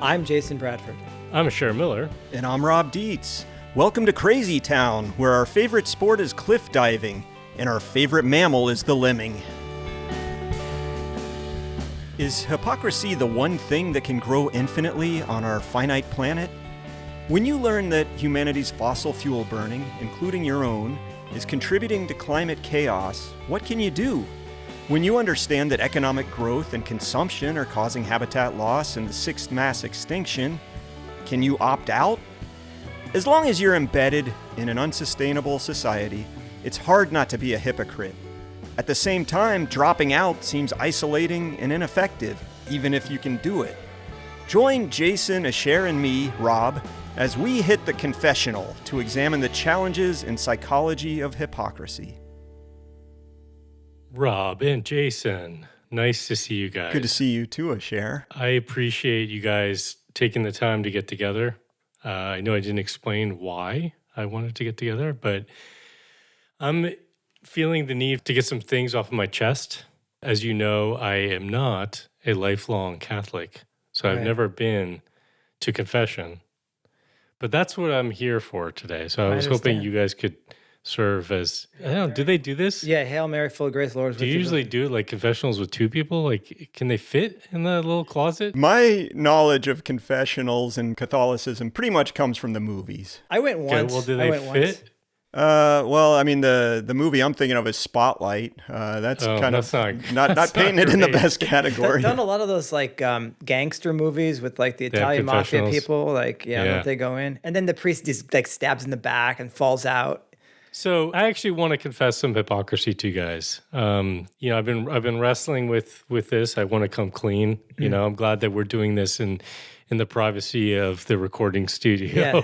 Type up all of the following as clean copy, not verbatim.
I'm Jason Bradford. I'm Cher Miller. And I'm Rob Dietz. Welcome to Crazy Town, where our favorite sport is cliff diving, and our favorite mammal is the lemming. Is hypocrisy the one thing that can grow infinitely on our finite planet? When you learn that humanity's fossil fuel burning, including your own, is contributing to climate chaos, what can you do? When you understand that economic growth and consumption are causing habitat loss and the sixth mass extinction, can you opt out? As long as you're embedded in an unsustainable society, it's hard not to be a hypocrite. At the same time, dropping out seems isolating and ineffective, even if you can do it. Join Jason, Cher, and me, Rob, as we hit the confessional to examine the challenges and psychology of hypocrisy. Rob and Jason, nice to see you guys. Good to see you too, Cher. I appreciate you guys taking the time to get together. I know I didn't explain why I wanted to get together, but I'm feeling the need to get some things off of my chest. As you know, I am not a lifelong Catholic, so I've never been to confession. But that's what I'm here for today. So I was hoping you guys could serve as, I don't know, do they do this? Yeah, Hail Mary, full of grace, Lord is with Do you. you usually do like confessionals with two people? Like, can they fit in the little closet? My knowledge of confessionals and Catholicism pretty much comes from the movies. I went once. Okay, well, do they fit? Well, I mean, the movie I'm thinking of is Spotlight. That's not painting it in the best category. I've done a lot of those like gangster movies with like the Italian mafia people. Like, don't they go in? And then the priest just like stabs in the back and falls out. So I actually want to confess some hypocrisy to you guys. I've been wrestling with this. I want to come clean. I'm glad that we're doing this in the privacy of the recording studio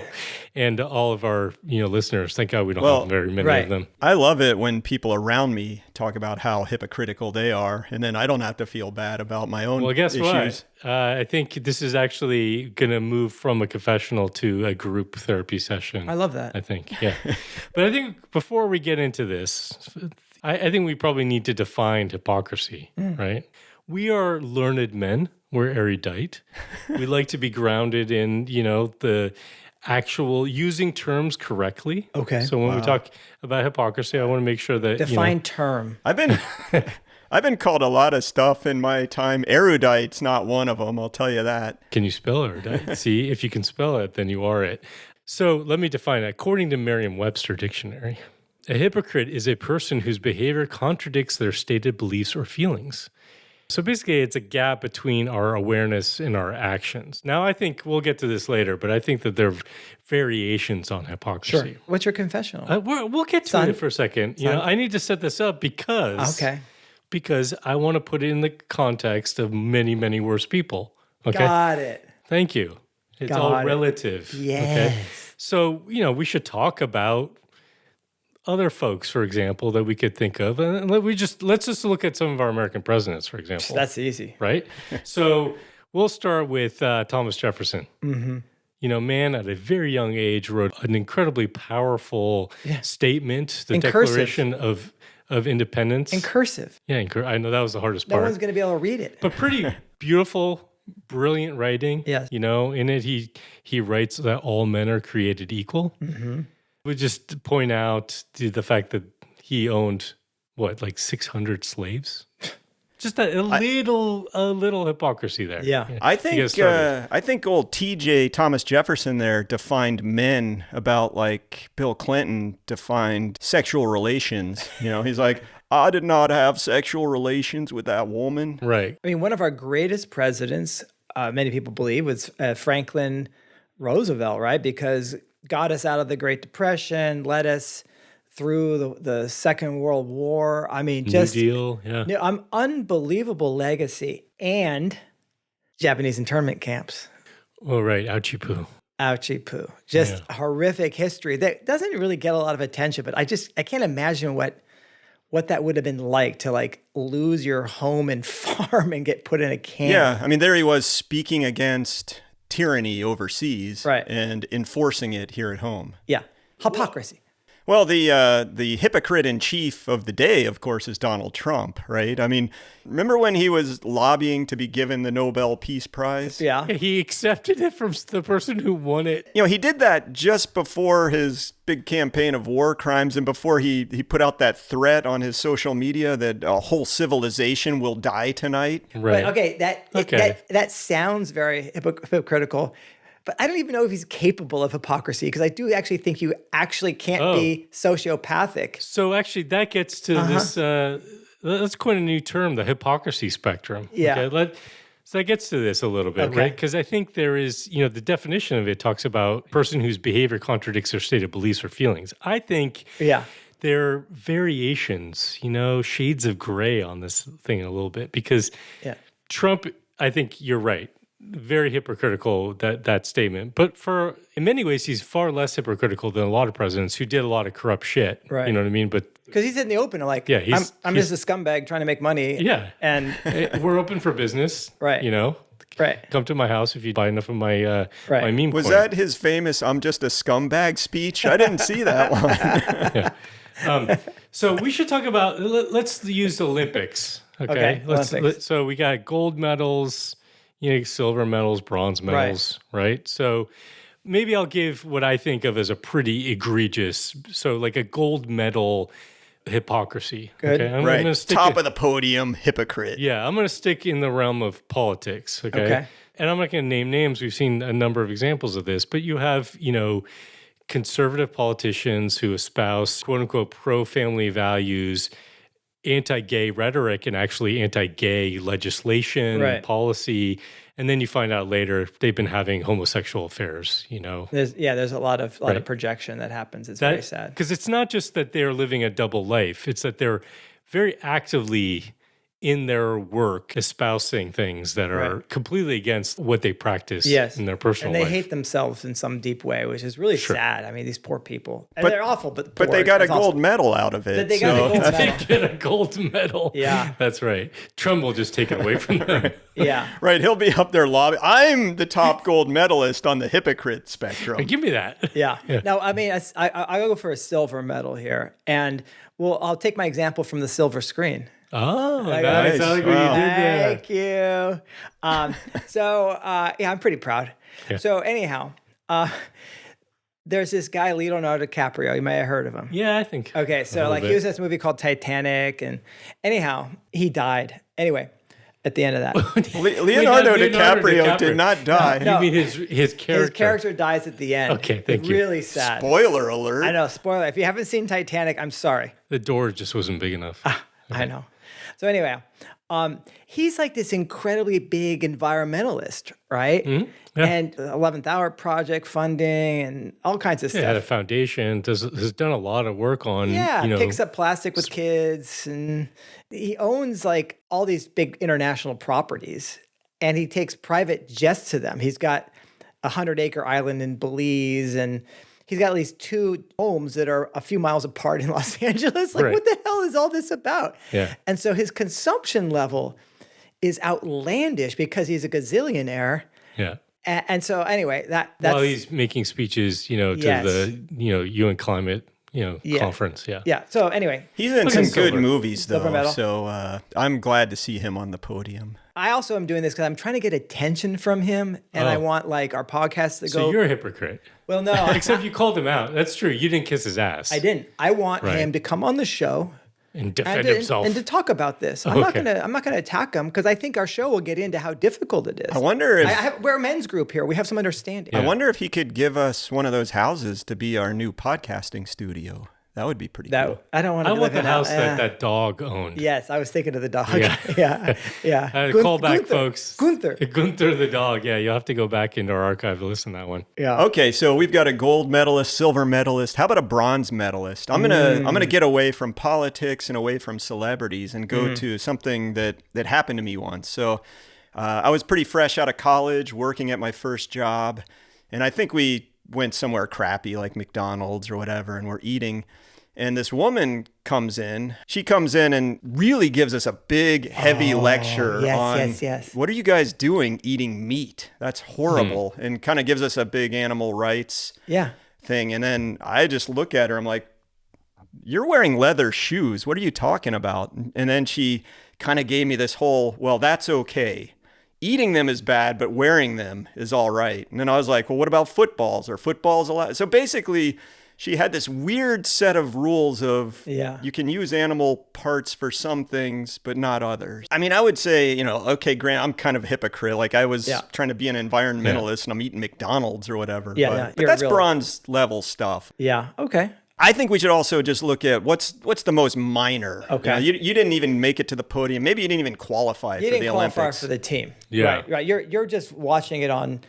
and all of our listeners. Thank God we don't have very many of them. I love it when people around me talk about how hypocritical they are, and then I don't have to feel bad about my own issues. What? I think this is actually going to move from a confessional to a group therapy session. I love that. I think, yeah. But I think before we get into this, I think we probably need to define hypocrisy, right? We are learned men. We're erudite. We like to be grounded in, the actual using terms correctly. Okay. So when we talk about hypocrisy, I want to make sure that define term. I've been called a lot of stuff in my time. Erudite's not one of them, I'll tell you that. Can you spell erudite? See, if you can spell it, then you are it. So let me define it. According to Merriam-Webster Dictionary, a hypocrite is a person whose behavior contradicts their stated beliefs or feelings. So basically, it's a gap between our awareness and our actions. Now, I think we'll get to this later, but I think that there are variations on hypocrisy. Sure. What's your confessional? We'll get to it for a second. I need to set this up because I want to put it in the context of many, many worse people. Okay? Got it. Thank you. It's all relative. Yes. Okay? So, we should talk about other folks, for example, that we could think of. And let's just look at some of our American presidents, for example. That's easy. Right? So we'll start with Thomas Jefferson. Mm-hmm. Man at a very young age wrote an incredibly powerful statement, the Declaration of Independence. In cursive. Yeah, I know that was the hardest part. No one's going to be able to read it. But pretty beautiful, brilliant writing. Yes. In it, he writes that all men are created equal. Mm-hmm. We just point out the fact that he owned, 600 slaves? Just a little hypocrisy there. Yeah. I think old TJ Thomas Jefferson there defined men about like Bill Clinton defined sexual relations. He's like, I did not have sexual relations with that woman. Right. I mean, one of our greatest presidents, many people believe, was Franklin Roosevelt, right? Because got us out of the Great Depression, led us through the Second World War. I mean, just New Deal, yeah. Unbelievable legacy and Japanese internment camps. Oh, right. Ouchie poo. Ouchie poo. Just horrific history that doesn't really get a lot of attention, but I can't imagine what that would have been like to like lose your home and farm and get put in a camp. Yeah. I mean, there he was speaking against tyranny overseas and enforcing it here at home. Yeah. Hypocrisy. Well, the hypocrite in chief of the day, of course, is Donald Trump, right? I mean, remember when he was lobbying to be given the Nobel Peace Prize? Yeah. He accepted it from the person who won it. You know, he did that just before his big campaign of war crimes and before he put out that threat on his social media that a whole civilization will die tonight. Right. But, that sounds very hypocritical. But I don't even know if he's capable of hypocrisy, because I do actually think you actually can't be sociopathic. So actually, that gets to this. Let's coin a new term: the hypocrisy spectrum. Yeah. Okay? So that gets to this a little bit, right? Because I think there is, the definition of it talks about a person whose behavior contradicts their stated beliefs or feelings. I think there are variations, shades of gray on this thing a little bit, because Trump, I think you're right. Very hypocritical, that statement. But in many ways, he's far less hypocritical than a lot of presidents who did a lot of corrupt shit. Right. You know what I mean? But because he's in the open, like, I'm just a scumbag trying to make money. Yeah. And we're open for business. Right. Right. Come to my house if you buy enough of my my meme Was coin. that his famous "I'm just a scumbag" speech? I didn't see that one. So we should talk about, let's use the Olympics. Okay. So we got gold medals, silver medals, bronze medals, right? So maybe I'll give what I think of as a pretty egregious, so like a gold medal hypocrisy. Good. Okay? I'm Right. gonna stick Top of the podium, hypocrite. Yeah, I'm going to stick in the realm of politics. Okay. And I'm not going to name names. We've seen a number of examples of this, but you have, conservative politicians who espouse quote unquote pro-family values, anti-gay rhetoric, and actually anti-gay legislation, policy. And then you find out later they've been having homosexual affairs, There's a lot of projection that happens. It's very sad. Because it's not just that they're living a double life. It's that they're very actively in their work espousing things that are completely against what they practice in their personal life. And they hate themselves in some deep way, which is really sad. I mean, these poor people. And they're awful, but But they got a gold medal out of it. But they got a gold medal. They get a gold medal. Yeah. That's right. Trump will just take it away from them. Yeah. Right, he'll be up there lobbying. I'm the top gold medalist on the hypocrite spectrum. Give me that. Yeah. No, I mean, I'll go for a silver medal here. And I'll take my example from the silver screen. Oh, nice. I like what you did there. Thank you. I'm pretty proud. Yeah. So anyhow, there's this guy, Leonardo DiCaprio. You may have heard of him. Yeah, I think. Okay, so he was in this movie called Titanic, and anyhow, he died. Anyway, at the end of that. Leonardo DiCaprio did not die. No. You mean his character? His character dies at the end. Okay, thank you. Really sad. Spoiler alert. I know, spoiler. If you haven't seen Titanic, I'm sorry. The door just wasn't big enough. I know. So anyway, he's like this incredibly big environmentalist, right? Mm-hmm. Yeah. And 11th Hour Project funding and all kinds of stuff. Had a foundation, has done a lot of work on, picks up plastic with kids, and he owns like all these big international properties, and he takes private jets to them. He's got a 100-acre island in Belize, and he's got at least 2 homes that are a few miles apart in Los Angeles. Like, what the hell is all this about? Yeah. And so his consumption level is outlandish because he's a gazillionaire. Yeah. And so anyway, that's... While he's making speeches, to the, UN climate, conference. Yeah. Yeah. So anyway. He's in some good movies, Silver though. medal. So I'm glad to see him on the podium. I also am doing this because I'm trying to get attention from him, and I want like our podcast to go. So you're a hypocrite. Well, no. Except you called him out. That's true. You didn't kiss his ass. I didn't. I want him to come on the show and defend himself and to talk about this. I'm not gonna attack him because I think our show will get into how difficult it is. I wonder if we're a men's group here. We have some understanding. I wonder if he could give us one of those houses to be our new podcasting studio. That would be pretty cool. I don't want to. I want the house that dog owned. Yes, I was thinking of the dog. Yeah. Call back, folks. Gunther the dog. Yeah, you'll have to go back into our archive to listen to that one. Yeah. Okay, so we've got a gold medalist, silver medalist. How about a bronze medalist? I'm gonna get away from politics and away from celebrities and go to something that happened to me once. So I was pretty fresh out of college, working at my first job, and I think we went somewhere crappy like McDonald's or whatever, and we're eating. And this woman comes in. She comes in and really gives us a big, heavy lecture on what are you guys doing eating meat? That's horrible. And kind of gives us a big animal rights thing. And then I just look at her. I'm like, you're wearing leather shoes. What are you talking about? And then she kind of gave me this whole, well, that's okay. Eating them is bad, but wearing them is all right. And then I was like, well, what about footballs? Are footballs allowed? So basically, she had this weird set of rules of you can use animal parts for some things, but not others. I mean, I would say, you know, okay, Grant, I'm kind of a hypocrite. Like I was trying to be an environmentalist and I'm eating McDonald's or whatever. But that's bronze level stuff. Yeah. Okay. I think we should also just look at what's the most minor. Okay. You know, you didn't even make it to the podium. Maybe you didn't even qualify for the Olympics. You didn't qualify for the team. Yeah. Right. You're just watching it on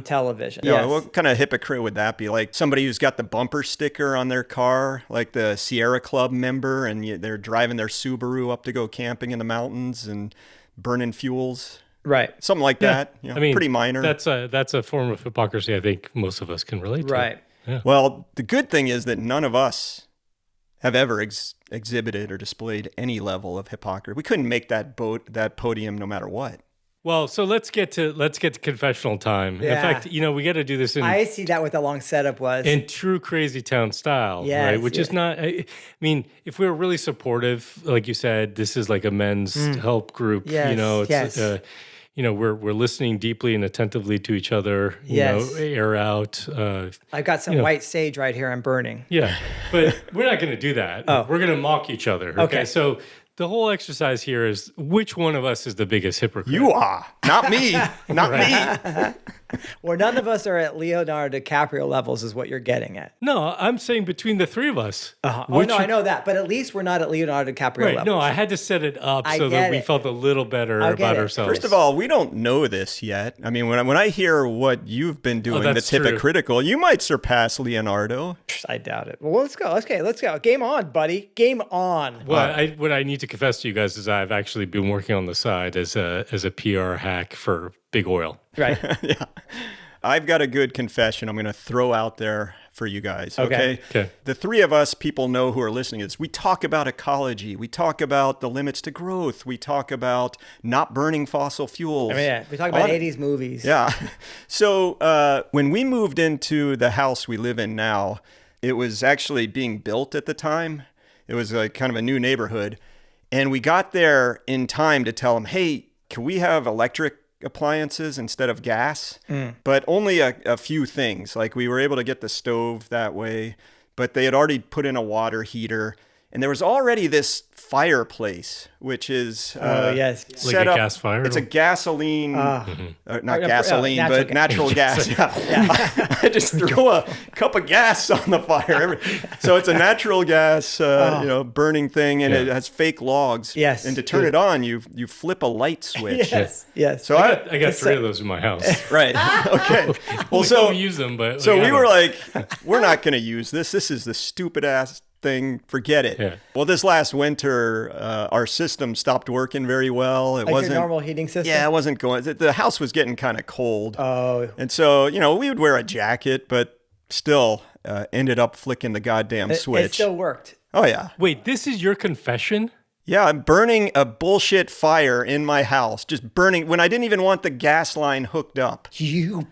television. Yeah. What kind of hypocrite would that be? Like somebody who's got the bumper sticker on their car, like the Sierra Club member, and they're driving their Subaru up to go camping in the mountains and burning fuels. Right. Something like that. You know, I mean, pretty minor. That's a form of hypocrisy I think most of us can relate to. Right. Yeah. Well, the good thing is that none of us have ever exhibited or displayed any level of hypocrisy. We couldn't make that podium no matter what. Well, so let's get to confessional time. Yeah. In fact, you know, we got to do this I see that what the long setup was. in true crazy town style, Yes, right? Which is not. I mean, if we were really supportive, like you said, this is like a men's help group. Yes, You know, it's yes. you know, we're listening deeply and attentively to each other. You know, air out. I've got some white sage right here. I'm burning. Yeah, but we're not going to do that. Oh. We're going to mock each other. Okay, so. The whole exercise here is which one of us is the biggest hypocrite? You are. Not me. Not me. Well, none of us are at Leonardo DiCaprio levels is what you're getting at. No, I'm saying between the three of us. Oh, no, I know that. But at least we're not at Leonardo DiCaprio Right, levels. no, I had to set it up I so that get we it. felt a little better I about get it. ourselves. First of all, we don't know this yet. I mean, when I hear what you've been doing that's that's true. hypocritical, you might surpass Leonardo. I doubt it. Well, let's go. Okay, let's go. Game on, buddy. Game on. Well, what I need to confess to you guys is I've actually been working on the side as a PR hack for big oil. Right. Yeah. I've got a good confession I'm going to throw out there for you guys. Okay? The three of us, people know who are listening to this, we talk about ecology. We talk about the limits to growth. We talk about not burning fossil fuels. I mean, yeah, we talk about 80s movies. Yeah. So when we moved into the house we live in now, it was actually being built at the time. It was like kind of a new neighborhood. And we got there in time to tell them, hey, can we have electric appliances instead of gas? But only a few things. Like we were able to get the stove that way, but they had already put in a water heater. And there was already this fireplace, which is set Like a up. gas fire? It's a gasoline, not gasoline, natural but natural gas. Yeah. I just throw a cup of gas on the fire. So it's a natural gas, burning thing, and it has fake logs. Yes. And to turn it on, you flip a light switch. Yes. So I got three of those in my house. right. Okay. Well, We don't use them, but so we got were them. like, we're not going to use this. This is the stupid ass thing. Forget it. Yeah. Well, this last winter, our system stopped working very well. It Like wasn't your normal heating system? Yeah, it wasn't going. The house was getting kind of cold. Oh. And so, we would wear a jacket, but still ended up flicking the goddamn switch. It still worked. Oh, yeah. Wait, this is your confession? Yeah, I'm burning a bullshit fire in my house. Just burning when I didn't even want the gas line hooked up. You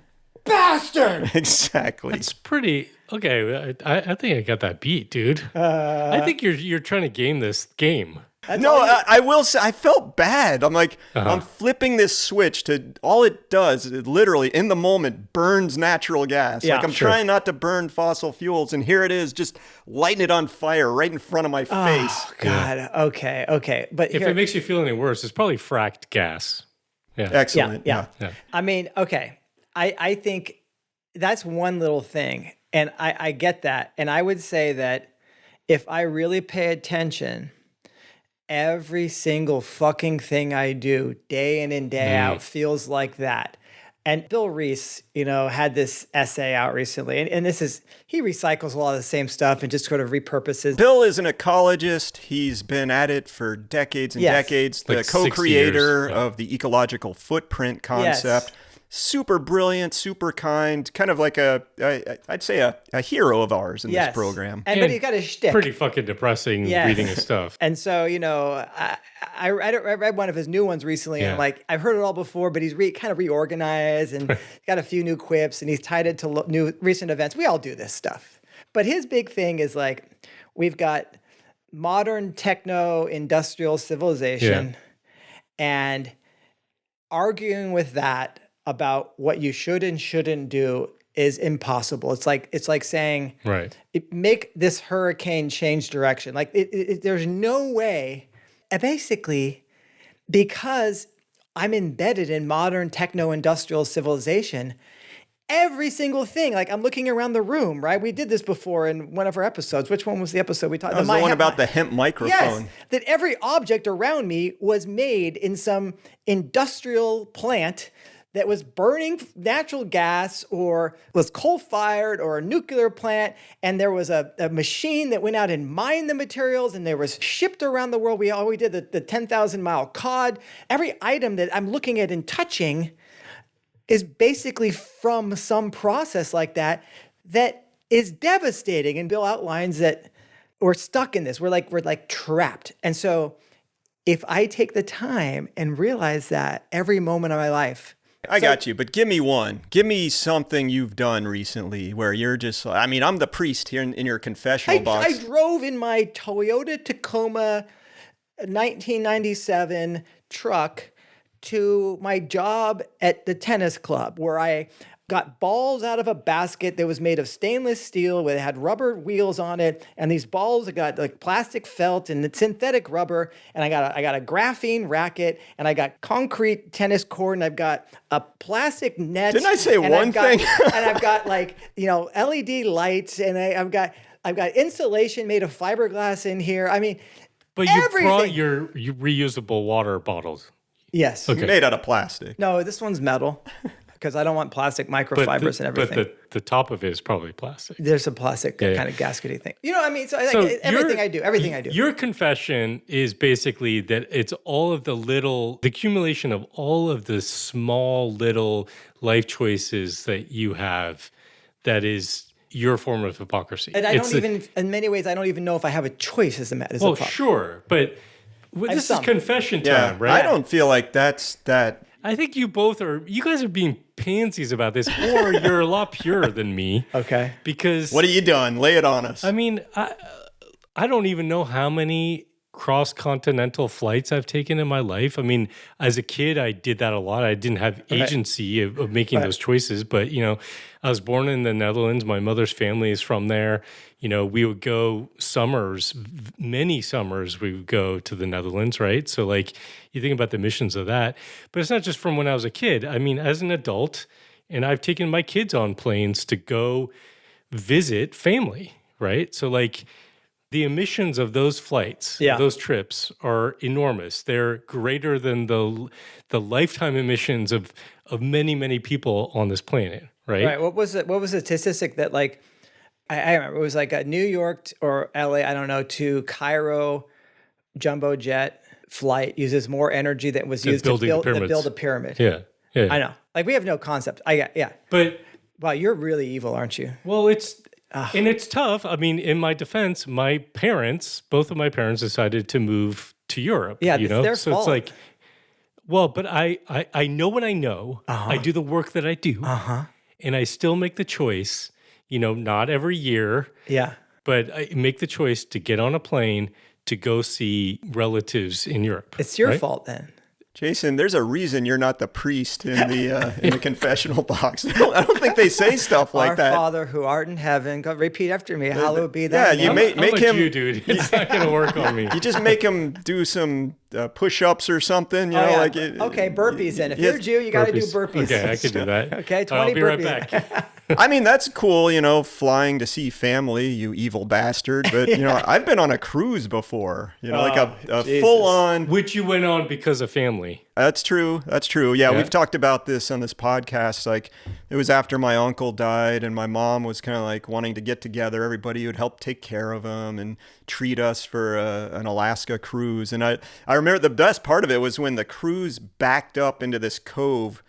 bastard! Exactly. It's pretty okay. I think I got that beat, dude. I think you're trying to game this game. I will say, I felt bad. I'm like, I'm flipping this switch to, all it does, it literally, in the moment, burns natural gas. Yeah, like, I'm sure. trying not to burn fossil fuels, and here it is, just lighting it on fire right in front of my face. Oh, God. Okay. But If it makes you feel any worse, it's probably fracked gas. Yeah. Excellent. Yeah. I mean, okay. I think that's one little thing. And I get that. And I would say that if I really pay attention, every single fucking thing I do day in and day out feels like that. And Bill Reese, had this essay out recently, and he recycles a lot of the same stuff and just sort of repurposes. Bill is an ecologist. He's been at it for decades and decades. The Like 6 co-creator years. Yeah. of the ecological footprint concept. Yes. Super brilliant, super kind, kind of like I'd say a hero of ours in this program. But he's got a shtick. Pretty fucking depressing reading his stuff. And so, I read one of his new ones recently, and I've heard it all before, but he's kind of reorganized and got a few new quips, and he's tied it to new recent events. We all do this stuff. But his big thing is we've got modern techno-industrial civilization and arguing with that about what you should and shouldn't do is impossible. It's like saying, make this hurricane change direction. Like there's no way. And basically, because I'm embedded in modern techno-industrial civilization, every single thing, like I'm looking around the room, right? We did this before in one of our episodes. Which one was the episode we talked about? That was the one about the hemp microphone. Yes, that every object around me was made in some industrial plant that was burning natural gas or was coal-fired or a nuclear plant, and there was a machine that went out and mined the materials, and there was shipped around the world. We did the 10,000-mile cod. Every item that I'm looking at and touching is basically from some process like that is devastating. And Bill outlines that we're stuck in this. We're like trapped. And so if I take the time and realize that every moment of my life, I got you, but give me one. Give me something you've done recently where you're just, I mean, I'm the priest here in your confessional box. I drove in my Toyota Tacoma 1997 truck to my job at the tennis club, where I got balls out of a basket that was made of stainless steel, it had rubber wheels on it, and these balls got like plastic felt and synthetic rubber, and I got a graphene racket, and I got concrete tennis court, and I've got a plastic net. Didn't I say one thing? And I've got LED lights, and I've got insulation made of fiberglass in here. I mean, but you brought your reusable water bottles. Yes. Okay. Made out of plastic. No, this one's metal. Because I don't want plastic microfibers and everything. But the top of it is probably plastic. There's a plastic kind of gaskety thing. You know what I mean? So everything I do. Your confession is basically that it's all of the accumulation of all of the small little life choices that you have that is your form of hypocrisy. And in many ways, I don't even know if I have a choice as a matter. Well, sure. But this is confession time, right? I don't feel like that's that. I think you guys are being pansies about this, or you're a lot purer than me. Okay. Because what have you done? Lay it on us. I mean, I don't even know how many cross-continental flights I've taken in my life. I mean, as a kid, I did that a lot. I didn't have agency of making those choices, but I was born in the Netherlands. My mother's family is from there. We would go many summers we would go to the Netherlands, right? So like you think about the missions of that, but it's not just from when I was a kid. I mean, as an adult, and I've taken my kids on planes to go visit family, right? So like the emissions of those flights, those trips are enormous. They're greater than the lifetime emissions of many, many people on this planet, right? Right. What was the statistic that like, I remember it was like a New York or LA, I don't know, to Cairo jumbo jet flight uses more energy than was used to build a pyramid. Yeah. I know. Like we have no concept. But wow, you're really evil, aren't you? Well, and it's tough. I mean, in my defense, both of my parents decided to move to Europe. Yeah, it's their fault. It's like, well, but I know what I know. I do the work that I do. And I still make the choice, not every year. Yeah. But I make the choice to get on a plane to go see relatives in Europe. It's your fault then. Jason, there's a reason you're not the priest in the confessional box. I don't think they say stuff like that. Our Father who art in heaven, go repeat after me. Hallowed be thy name. You make him. You, dude. It's not going to work on me. You just make him do some push-ups or something. Okay, burpees then. If you're a Jew, you got to do burpees. Okay, I could do that. Okay, 20 I'll be burpees. right back. I mean, that's cool, flying to see family, you evil bastard. But, I've been on a cruise before, like a full-on. Which you went on because of family. That's true. Yeah, we've talked about this on this podcast. Like, it was after my uncle died and my mom was kind of like wanting to get together. Everybody would help take care of him and treat us for an Alaska cruise. And I remember the best part of it was when the cruise backed up into this cove.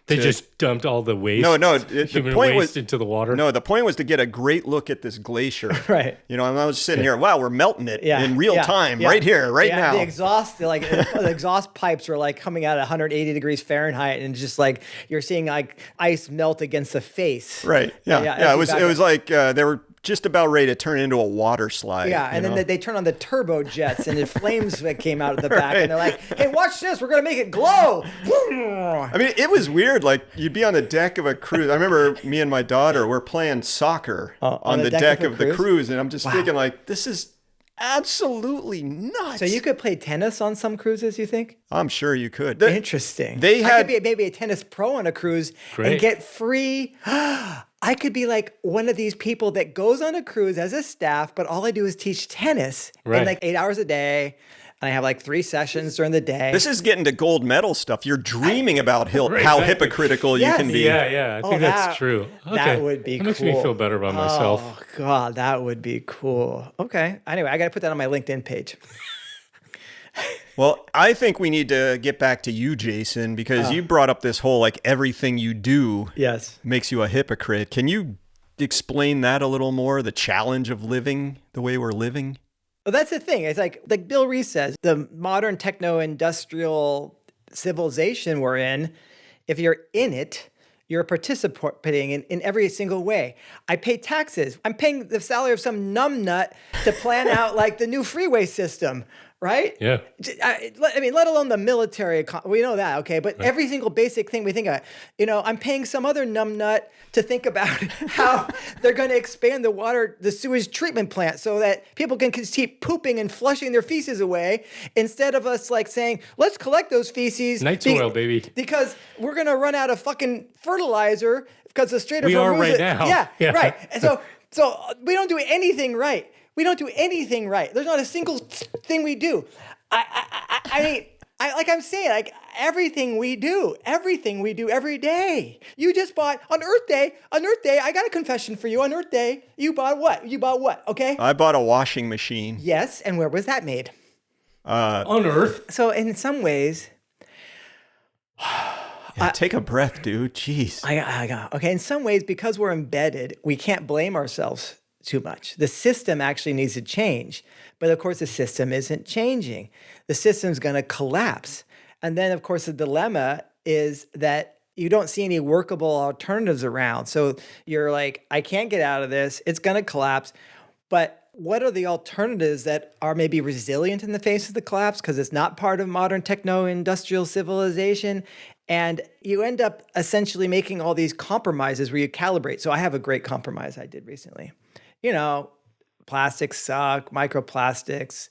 They just dumped all the waste. The point was into the water. No, the point was to get a great look at this glacier. Right. And I was sitting here. Wow, we're melting it in real time, right here, right now. The exhaust, the exhaust pipes were like coming out at 180 degrees Fahrenheit, and just like you're seeing like ice melt against the face. Right. Yeah. It was like they were just about ready to turn into a water slide. Yeah, and then they turn on the turbo jets and the flames that came out of the back, and they're like, hey, watch this, we're going to make it glow. I mean, it was weird. Like, you'd be on the deck of a cruise. I remember me and my daughter were playing soccer on the deck of the cruise, and I'm just thinking, like, this is absolutely nuts. So you could play tennis on some cruises, you think? I'm sure you could. Interesting. They had I could be maybe a tennis pro on a cruise and get free. I could be like one of these people that goes on a cruise as a staff, but all I do is teach tennis in like 8 hours a day. And I have like 3 sessions during the day. This is getting to gold medal stuff. You're dreaming about how hypocritical you can be. Yeah. I think that's true. Okay. That would be cool. That makes me feel better about myself. Oh, God, that would be cool. Okay. Anyway, I got to put that on my LinkedIn page. Well, I think we need to get back to you, Jason, because you brought up this whole, like, everything you do makes you a hypocrite. Can you explain that a little more, the challenge of living the way we're living? Well, that's the thing. It's like Bill Reese says, the modern techno-industrial civilization we're in, if you're in it, you're participating in every single way. I pay taxes. I'm paying the salary of some numbnut to plan out like the new freeway system, right? Yeah. I mean, let alone the military. We know that, okay? But every single basic thing we think of, I'm paying some other numbnut to think about how they're going to expand the sewage treatment plant so that people can keep pooping and flushing their feces away instead of us like saying, let's collect those feces. Night soil, baby. Because we're going to run out of fucking fertilizer because the Strait of Hormuz. We are right now. Yeah, right. And so we don't do anything right. We don't do anything right. There's not a single thing we do. I mean, like I'm saying, like everything we do every day. You just bought on Earth Day, I got a confession for you. On Earth Day, you bought what? Okay? I bought a washing machine. Yes, and where was that made? On Earth. So in some ways, take a breath, dude. Jeez. Okay, in some ways, because we're embedded, we can't blame ourselves too much. The system actually needs to change. But of course, the system isn't changing. The system's going to collapse. And then, of course, the dilemma is that you don't see any workable alternatives around. So you're like, I can't get out of this. It's going to collapse. But what are the alternatives that are maybe resilient in the face of the collapse? Because it's not part of modern techno-industrial civilization. And you end up essentially making all these compromises where you calibrate. So I have a great compromise I did recently. Plastics suck, microplastics.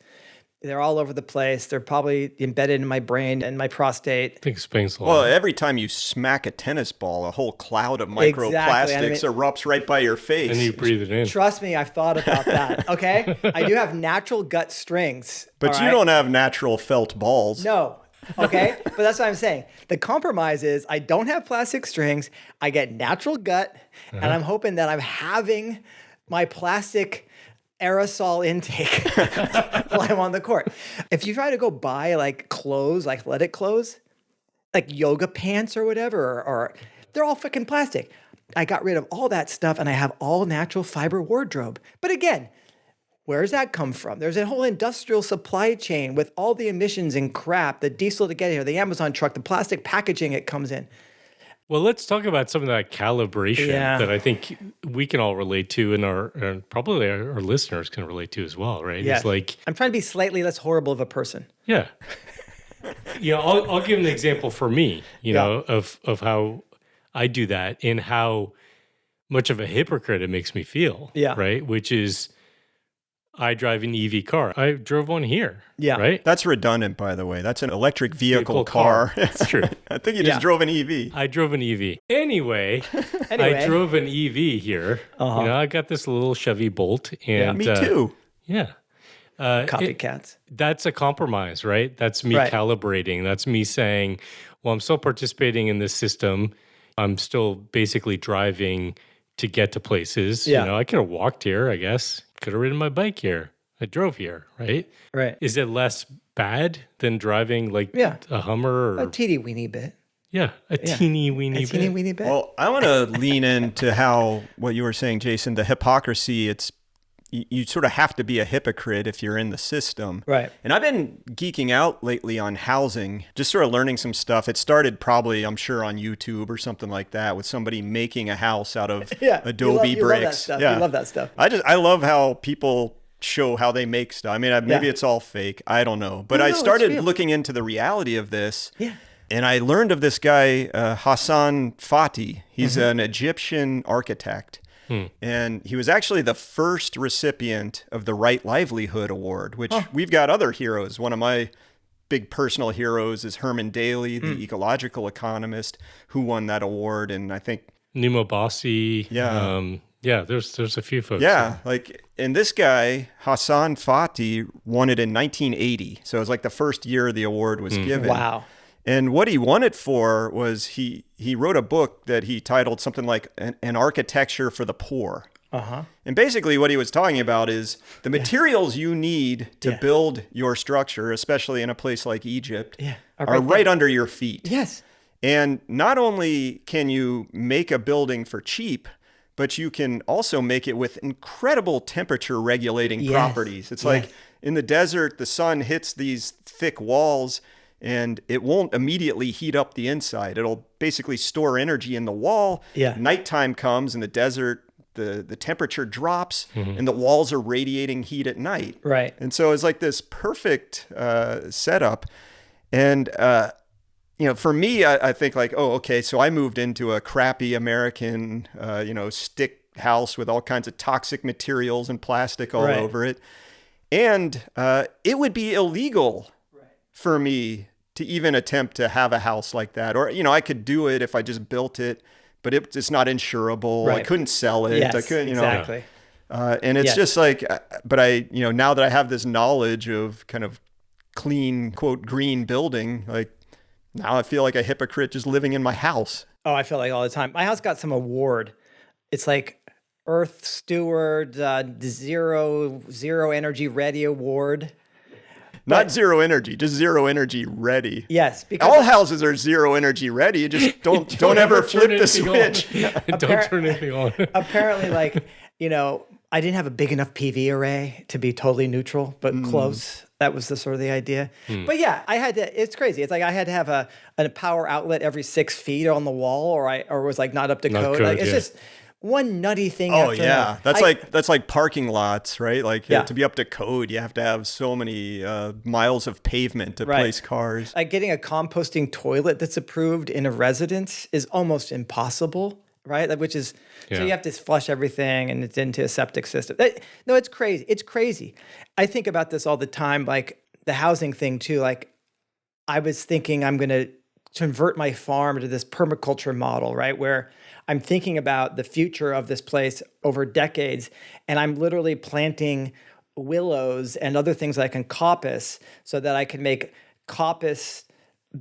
They're all over the place. They're probably embedded in my brain and my prostate. I think explains a lot. Well, every time you smack a tennis ball, a whole cloud of microplastics erupts right by your face. And you breathe it in. Trust me, I've thought about that, okay? I do have natural gut strings. But you don't have natural felt balls. No. Okay? But that's what I'm saying. The compromise is I don't have plastic strings. I get natural gut. And I'm hoping that I'm having my plastic aerosol intake while I'm on the court. If you try to go buy like clothes, like athletic clothes, like yoga pants or whatever, or they're all freaking plastic. I got rid of all that stuff and I have all natural fiber wardrobe. But again, where does that come from? There's a whole industrial supply chain with all the emissions and crap, the diesel to get here, the Amazon truck, the plastic packaging it comes in. Well, let's talk about some of that calibration that I think we can all relate to, and probably our listeners can relate to as well, right? Yeah. It's like I'm trying to be slightly less horrible of a person. Yeah. I'll give an example for me, of how I do that and how much of a hypocrite it makes me feel. Yeah. Right? Which is I drive an EV car. I drove one here. Yeah. Right? That's redundant, by the way. That's an electric vehicle car. That's true. I think you just drove an EV. I drove an EV. Anyway, I drove an EV here. I got this little Chevy Bolt. And, me too. Yeah. Copycats. That's a compromise, right? That's me calibrating. That's me saying, well, I'm still participating in this system. I'm still basically driving to get to places. Yeah. I could have walked here, I guess. Could have ridden my bike here. I drove here, right? Right. Is it less bad than driving like a Hummer? Or, a teeny weeny bit. Yeah, a teeny weeny bit. Well, I want to lean into what you were saying, Jason, the hypocrisy. It's you sort of have to be a hypocrite if you're in the system. Right. And I've been geeking out lately on housing, just sort of learning some stuff. It started probably, I'm sure, on YouTube or something like that, with somebody making a house out of Adobe bricks. You love that stuff. Yeah. You love that stuff. I love how people show how they make stuff. I mean, maybe it's all fake. I don't know. But I started looking into the reality of this. Yeah. And I learned of this guy, Hassan Fatih. He's an Egyptian architect. And he was actually the first recipient of the Right Livelihood Award, which we've got other heroes. One of my big personal heroes is Herman Daly, the ecological economist, who won that award. And I think Nemo Bossi. Yeah. There's a few folks. Yeah, and this guy, Hassan Fatih, won it in 1980. So it was like the first year the award was given. Wow. And what he won it for was he wrote a book that he titled something like An Architecture for the Poor. And basically what he was talking about is the materials you need to build your structure, especially in a place like Egypt, are right under your feet. Yes. And not only can you make a building for cheap, but you can also make it with incredible temperature regulating properties. It's like in the desert, the sun hits these thick walls and it won't immediately heat up the inside. It'll basically store energy in the wall. Nighttime comes in the desert, the temperature drops and the walls are radiating heat at night. Right. And so it's like this perfect setup. And, for me, I think like, oh, okay, so I moved into a crappy American, stick house with all kinds of toxic materials and plastic all over it. And it would be illegal for me to even attempt to have a house like that. Or, I could do it if I just built it, but it's not insurable. I couldn't sell it. Yes, I couldn't, exactly. And it's just like, but now that I have this knowledge of kind of clean, quote, green building, like now I feel like a hypocrite just living in my house. Oh, I feel like all the time. My house got some award. It's like Earth Steward, zero energy ready award. Not zero energy, just zero energy ready. Yes, because all houses are zero energy ready. You just don't ever flip the switch. Don't turn anything on. Apparently, I didn't have a big enough PV array to be totally neutral, but close. That was the idea. But yeah, I had to. It's crazy. It's like I had to have a power outlet every 6 feet on the wall, or was like not up to code. Like, it's just one nutty thing. Oh yeah, that's like parking lots, right? Like to be up to code, you have to have so many miles of pavement to place cars. Like getting a composting toilet that's approved in a residence is almost impossible, right? Which is so you have to flush everything and it's into a septic system. No, it's crazy. It's crazy. I think about this all the time, like the housing thing too. Like I was thinking I'm going to convert my farm to this permaculture model, right? Where I'm thinking about the future of this place over decades, and I'm literally planting willows and other things that I can coppice so that I can make coppice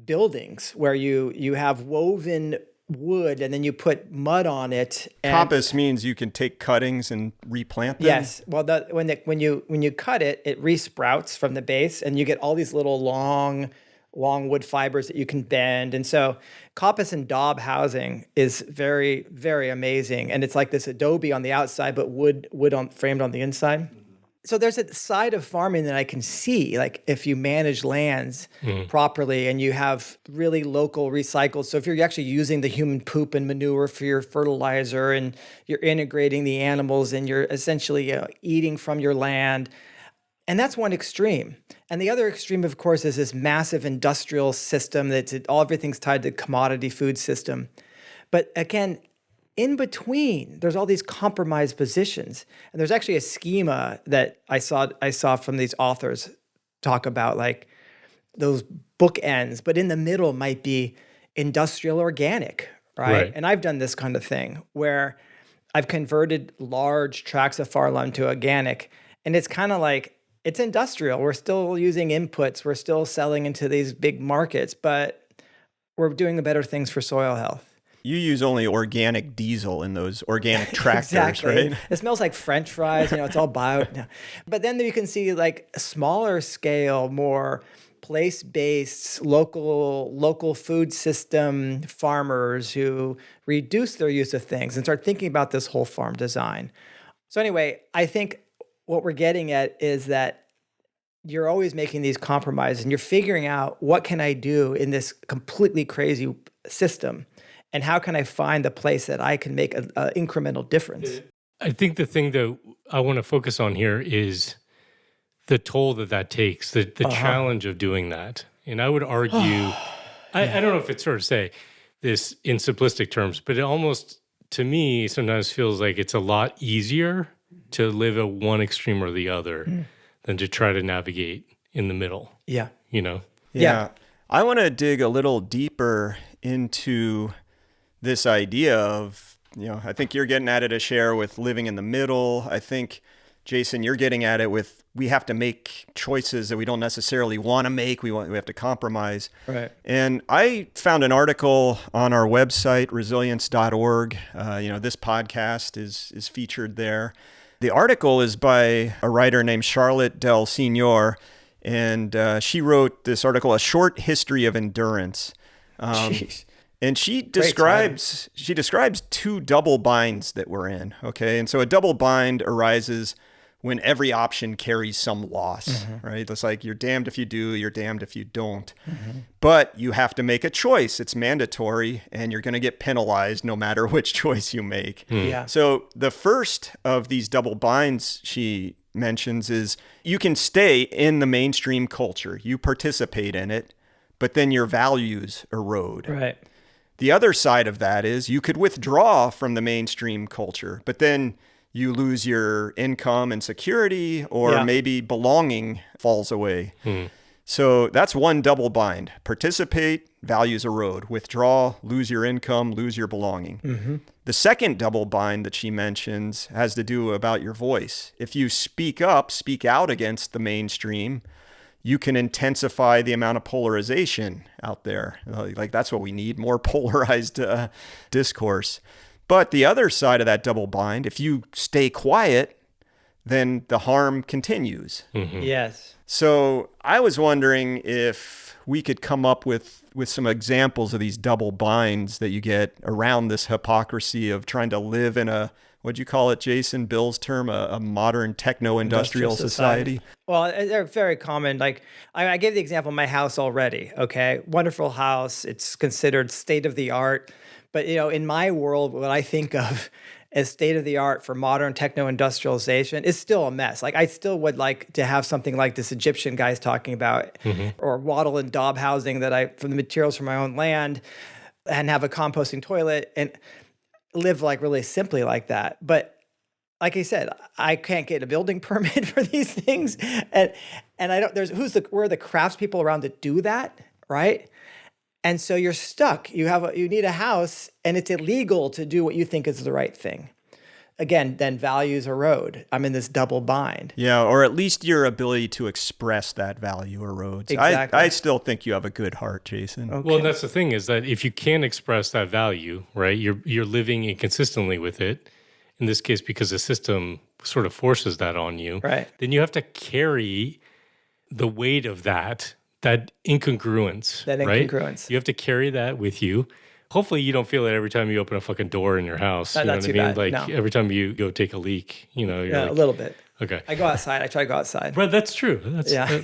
buildings where you have woven wood and then you put mud on it. Coppice means you can take cuttings and replant them? Yes. Well, when you cut it, it resprouts from the base and you get all these little long wood fibers that you can bend. And so coppice and daub housing is very, very amazing. And it's like this adobe on the outside, but wood framed on the inside. So there's a side of farming that I can see, like if you manage lands properly and you have really local recycled. So if you're actually using the human poop and manure for your fertilizer and you're integrating the animals and you're essentially eating from your land. And that's one extreme. And the other extreme, of course, is this massive industrial system everything's tied to commodity food system. But again, in between, there's all these compromised positions. And there's actually a schema that I saw from these authors talk about, like those bookends, but in the middle might be industrial organic, right? And I've done this kind of thing where I've converted large tracts of farmland to organic. And it's kind of like, it's industrial. We're still using inputs. We're still selling into these big markets, but we're doing the better things for soil health. You use only organic diesel in those organic tractors, exactly. right? It smells like French fries. It's all bio. But then you can see like smaller scale, more place-based, local food system farmers who reduce their use of things and start thinking about this whole farm design. So anyway, I think what we're getting at is that you're always making these compromises and you're figuring out what can I do in this completely crazy system and how can I find the place that I can make an incremental difference. I think the thing that I want to focus on here is the toll that takes, the challenge of doing that. And I would argue, I don't know if it's fair to say this in simplistic terms, but it almost, to me, sometimes feels like it's a lot easier to live at one extreme or the other than to try to navigate in the middle. Yeah. You know? Yeah. I want to dig a little deeper into this idea of, I think you're getting at it a share with living in the middle. I think, Jason, you're getting at it with we have to make choices that we don't necessarily want to make. We have to compromise. Right. And I found an article on our website, resilience.org. This podcast is featured there. The article is by a writer named Charlotte Del Signor, and she wrote this article, A Short History of Endurance. And she describes two double binds that we're in, okay? And so a double bind arises when every option carries some loss, right? It's like you're damned if you do, you're damned if you don't. But you have to make a choice. It's mandatory, and you're going to get penalized no matter which choice you make. Yeah. So the first of these double binds she mentions is you can stay in the mainstream culture. You participate in it, but then your values erode. Right. The other side of that is you could withdraw from the mainstream culture, but then you lose your income and security, or maybe belonging falls away. So that's one double bind. Participate, values erode. Withdraw, lose your income, lose your belonging. The second double bind that she mentions has to do about your voice. If you speak out against the mainstream, you can intensify the amount of polarization out there. Like that's what we need, more polarized discourse. But the other side of that double bind, if you stay quiet, then the harm continues. Yes. So I was wondering if we could come up with some examples of these double binds that you get around this hypocrisy of trying to live in a, what'd you call it, Jason, Bill's term, a modern techno-industrial society? Well, they're very common. Like I gave the example of my house already, okay? Wonderful house. It's considered state-of-the-art. But, in my world, what I think of as state-of-the-art for modern techno-industrialization is still a mess. Like I still would like to have something like this Egyptian guy's talking about, or wattle and daub housing from the materials from my own land, and have a composting toilet and live like really simply like that. But like I said, I can't get a building permit for these things, and I don't. Where are the craftspeople around to do that, right? And so you're stuck. You need a house, and it's illegal to do what you think is the right thing. Again, then values erode. I'm in this double bind. Yeah, or at least your ability to express that value erodes. Exactly. I still think you have a good heart, Jason. Okay. Well, that's the thing is that if you can't express that value, right, you're living inconsistently with it. In this case, because the system sort of forces that on you, right? Then you have to carry the weight of that incongruence. That incongruence. Right? You have to carry that with you. Hopefully you don't feel it every time you open a fucking door in your house. You know what I mean? Bad. Like No. every time you go take a leak, you're a little bit. Okay. I go outside. I try to go outside. But that's true.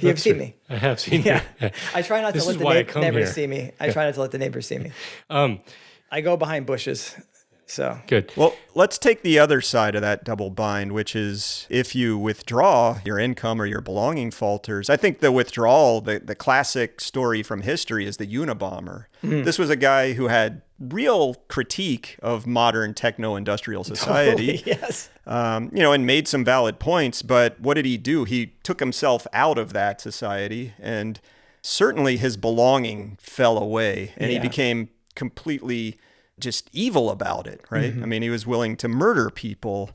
You've seen me. I have seen you. Yeah. I try not to let the neighbors see me. I try not to let the neighbors see me. I go behind bushes. So good. Well, let's take the other side of that double bind, which is if you withdraw, your income or your belonging falters. I think the withdrawal, the classic story from history is the Unabomber. This was a guy who had real critique of modern techno-industrial society. Totally, yes. And made some valid points. But what did he do? He took himself out of that society, and certainly his belonging fell away, and he became completely just evil about it, right? I mean, he was willing to murder people,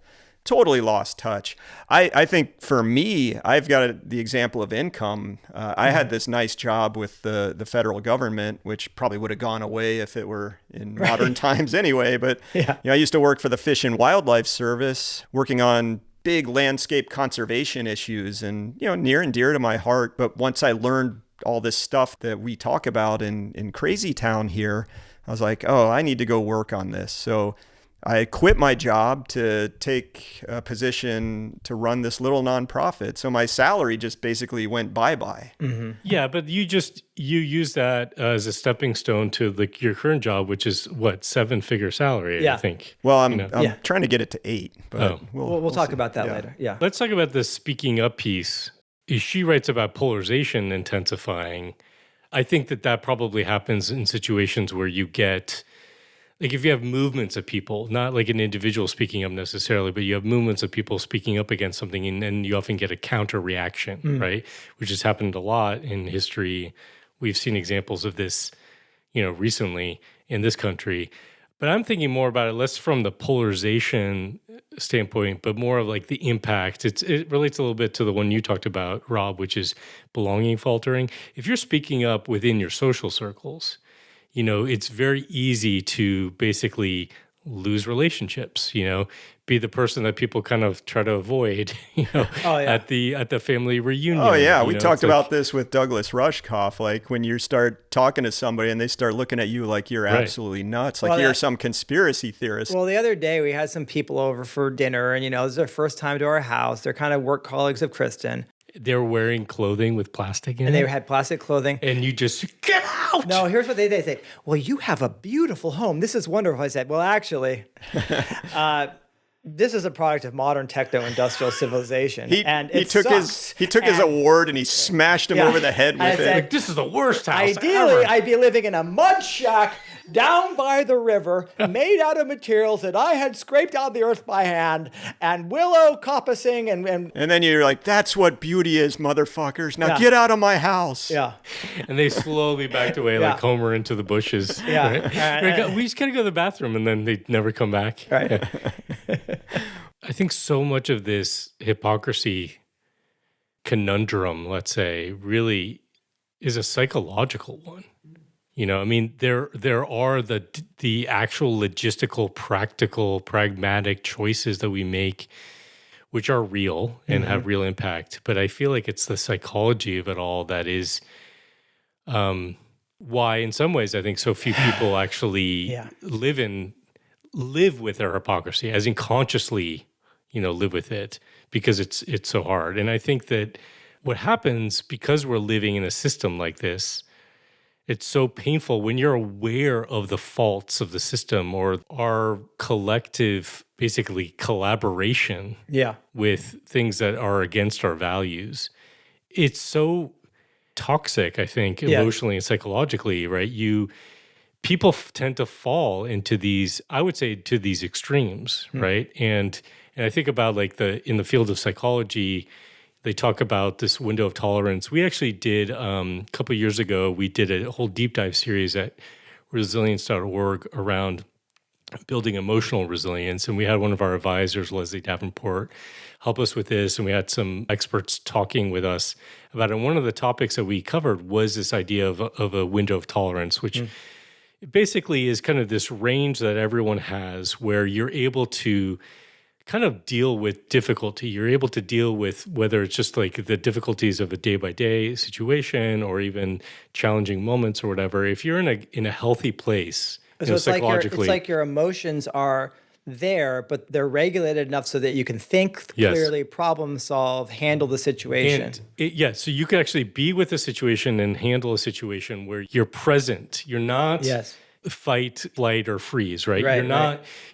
totally lost touch. I think for me, I've got the example of income. I had this nice job with the federal government, which probably would have gone away if it were in modern times anyway. But I used to work for the Fish and Wildlife Service, working on big landscape conservation issues, and near and dear to my heart. But once I learned all this stuff that we talk about in Crazy Town here, I was like, oh, I need to go work on this. So I quit my job to take a position to run this little nonprofit. So my salary just basically went bye-bye. Mm-hmm. Yeah, but you use that as a stepping stone to your current job, which is what, 7-figure salary, I think. Well, I'm trying to get it to 8, but we'll talk see. about that later. Yeah. Let's talk about the speaking up piece. She writes about polarization intensifying. I think that probably happens in situations where you get, like if you have movements of people, not like an individual speaking up necessarily, but you have movements of people speaking up against something, and then you often get a counter reaction, right? Which has happened a lot in history. We've seen examples of this, recently in this country. But I'm thinking more about it less from the polarization standpoint, but more of like the impact. It relates a little bit to the one you talked about, Rob, which is belonging faltering. If you're speaking up within your social circles, it's very easy to basically lose relationships, be the person that people kind of try to avoid, at the family reunion. Oh, yeah. We talked about this with Douglas Rushkoff. Like when you start talking to somebody and they start looking at you like you're absolutely nuts, like you're some conspiracy theorist. Well, the other day we had some people over for dinner and, this is their first time to our house. They're kind of work colleagues of Kristen. They were wearing clothing with plastic in it. And they had plastic clothing. And you just, get out! No, here's what they say. Well, you have a beautiful home. This is wonderful. I said, well, actually, this is a product of modern techno-industrial civilization. He took his award and he smashed him over the head with it. Like, this is the worst house Ideally, ever. I'd be living in a mud shack down by the river, made out of materials that I had scraped out of the earth by hand, and willow coppicing and then you're like, that's what beauty is, motherfuckers. Now get out of my house. Yeah. And they slowly backed away like Homer into the bushes. Yeah. Right? We just got to go to the bathroom, and then they never come back. Right. I think so much of this hypocrisy conundrum, let's say, really is a psychological one. There are the actual logistical, practical, pragmatic choices that we make, which are real and have real impact. But I feel like it's the psychology of it all that is why, in some ways, I think so few people actually live with their hypocrisy, as in consciously, live with it, because it's so hard. And I think that what happens, because we're living in a system like this, it's so painful when you're aware of the faults of the system or our collective, basically, collaboration with things that are against our values. It's so toxic, I think, emotionally and psychologically, right? People tend to fall into these, I would say, to these extremes, right? And I think about in the field of psychology, they talk about this window of tolerance. We actually did, a couple of years ago, we did a whole deep dive series at resilience.org around building emotional resilience. And we had one of our advisors, Leslie Davenport, help us with this. And we had some experts talking with us about it. And one of the topics that we covered was this idea of a window of tolerance, which basically is kind of this range that everyone has where you're able to kind of deal with difficulty. You're able to deal with whether it's just like the difficulties of a day-by-day situation or even challenging moments or whatever. If you're in a healthy place, so it's psychologically, it's like your emotions are there, but they're regulated enough so that you can think clearly, problem solve, handle the situation. So you can actually be with a situation and handle a situation where you're present. You're not fight, flight, or freeze, right?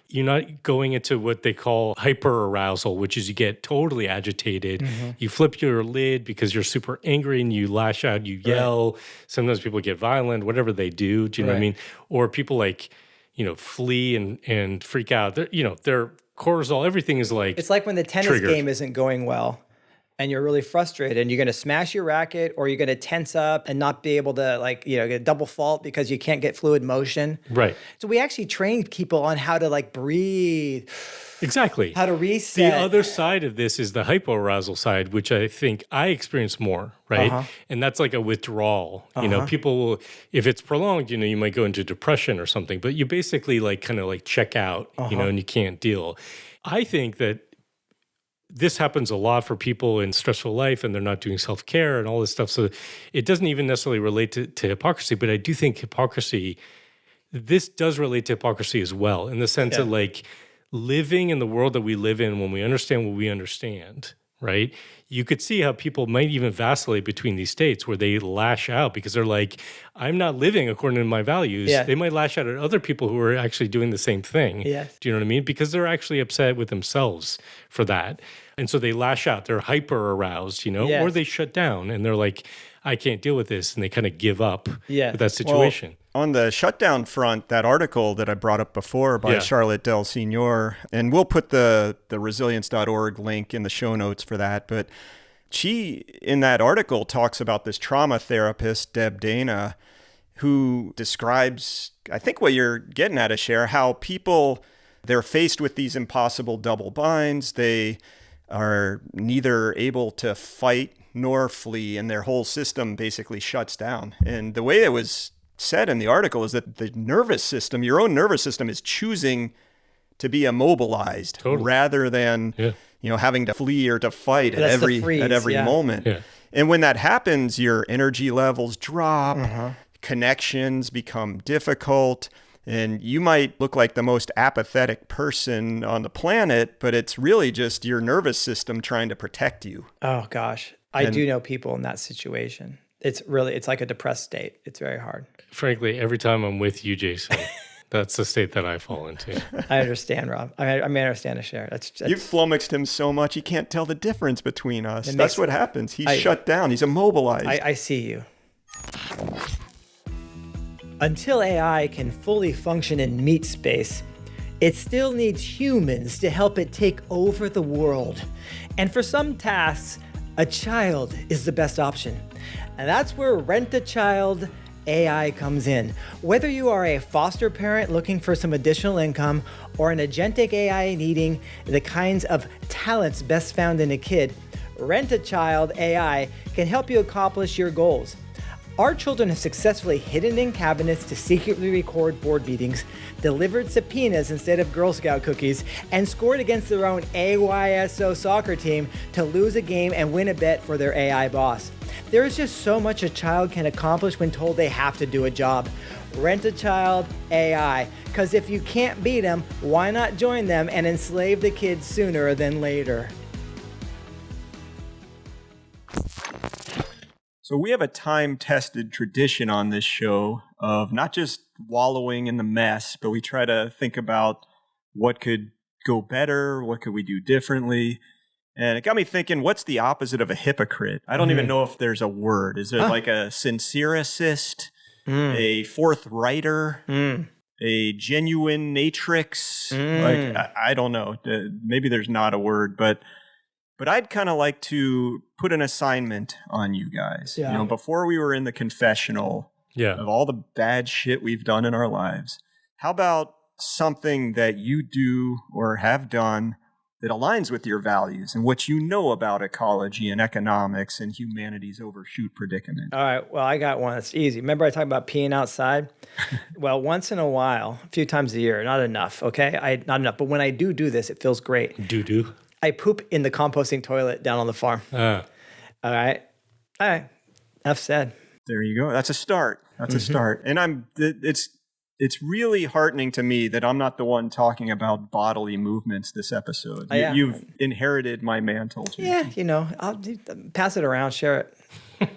You're not going into what they call hyper arousal, which is you get totally agitated. You flip your lid because you're super angry and you lash out, you yell. Sometimes people get violent, whatever they do. Do you know what I mean? Or people flee and freak out. Their cortisol, everything is like it's like when the tennis game isn't going well and you're really frustrated and you're going to smash your racket or you're going to tense up and not be able to get a double fault because you can't get fluid motion. Right. So we actually train people on how to breathe. Exactly. How to reset. The other side of this is the hypoarousal side, which I think I experience more, right? And that's like a withdrawal. People will, if it's prolonged, you might go into depression or something, but you basically check out, and you can't deal. I think that this happens a lot for people in stressful life and they're not doing self-care and all this stuff. So it doesn't even necessarily relate to hypocrisy, but I do think hypocrisy, this does relate to hypocrisy as well, in the sense of like living in the world that we live in when we understand what we understand, right? You could see how people might even vacillate between these states where they lash out because they're like, I'm not living according to my values. Yeah. They might lash out at other people who are actually doing the same thing. Yes. Do you know what I mean? Because they're actually upset with themselves for that. And so they lash out. They're hyper aroused, Yes. or they shut down and they're like, I can't deal with this. And they kind of give up with that situation. Well, on the shutdown front, that article that I brought up before by Charlotte Del Signor, and we'll put the resilience.org link in the show notes for that. But she, in that article, talks about this trauma therapist, Deb Dana, who describes, I think what you're getting at, Asher, how people, they're faced with these impossible double binds. They are neither able to fight nor flee, and their whole system basically shuts down. And the way it was said in the article is that the nervous system, your own nervous system, is choosing to be immobilized rather than having to flee or to fight at every moment. Yeah. And when that happens, your energy levels drop, connections become difficult, and you might look like the most apathetic person on the planet, but it's really just your nervous system trying to protect you. Oh gosh. I do know people in that situation. It's like a depressed state. It's very hard. Frankly, every time I'm with you, Jason, that's the state that I fall into. I understand, Rob. I understand to share. That's You've flummoxed him so much, he can't tell the difference between us. That's what happens. He's shut down. He's immobilized. I see you. Until AI can fully function in meat space, it still needs humans to help it take over the world. And for some tasks, a child is the best option. And that's where Rent-A-Child AI comes in. Whether you are a foster parent looking for some additional income or an agentic AI needing the kinds of talents best found in a kid, Rent-A-Child AI can help you accomplish your goals. Our children have successfully hidden in cabinets to secretly record board meetings, delivered subpoenas instead of Girl Scout cookies, and scored against their own AYSO soccer team to lose a game and win a bet for their AI boss. There is just so much a child can accomplish when told they have to do a job. Rent-A-Child AI, because if you can't beat them, why not join them and enslave the kids sooner than later? So we have a time-tested tradition on this show of not just wallowing in the mess, but we try to think about what could go better, what could we do differently. And it got me thinking, what's the opposite of a hypocrite? I don't even know if there's a word. Is there like a sincericist, a forthrighter, a genuine natrix? Like, I don't know. Maybe there's not a word, but I'd kind of like to put an assignment on you guys. Yeah. You know, before we were in the confessional of all the bad shit we've done in our lives, how about something that you do or have done that aligns with your values and what you know about ecology and economics and humanity's overshoot predicament? All right. Well, I got one. It's easy. Remember I talked about peeing outside? Well, once in a while, a few times a year, not enough, okay? Not enough. But when I do this, it feels great. Do. I poop in the composting toilet down on the farm. All right. Enough said. There you go. That's a start. That's a start. And it's really heartening to me that I'm not the one talking about bodily movements this episode. You've inherited my mantle. Yeah, I'll pass it around, share it.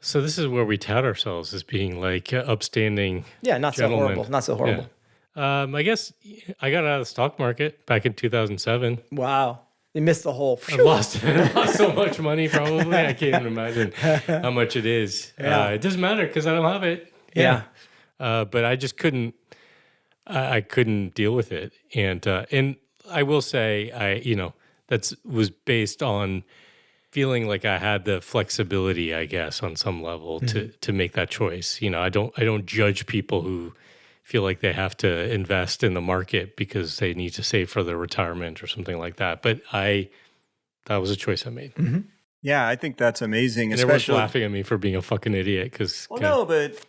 So this is where we tout ourselves as being like upstanding not gentlemen. Not so horrible. Yeah. I guess I got out of the stock market back in 2007. Wow. You missed the whole. I lost so much money, probably. I can't even imagine how much it is. It doesn't matter because I don't have it. Yeah. But I just couldn't. I couldn't deal with it, and I will say, that was based on feeling like I had the flexibility, I guess, on some level to make that choice. I don't judge people who feel like they have to invest in the market because they need to save for their retirement or something like that. But that was a choice I made. Mm-hmm. Yeah, I think that's amazing. And everyone's laughing at me for being a fucking idiot. No, but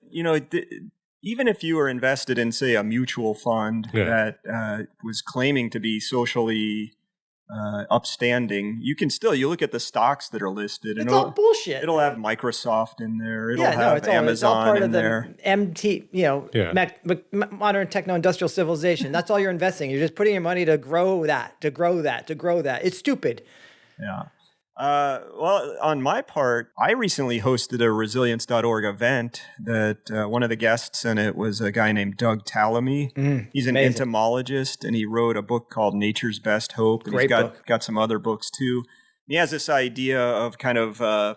even if you were invested in, say, a mutual fund that was claiming to be socially upstanding, you look at the stocks that are listed, and It's all bullshit. It'll have Microsoft in there. It'll Yeah, have it's all Amazon part in of there. the MT, modern techno-industrial civilization. That's all you're investing. You're just putting your money to grow that. It's stupid. Yeah. Well, on my part, I recently hosted a resilience.org event that one of the guests in it was a guy named Doug Tallamy. He's an amazing. entomologist, and he wrote a book called Nature's Best Hope. And Great book. Got some other books too. He has this idea of kind of, I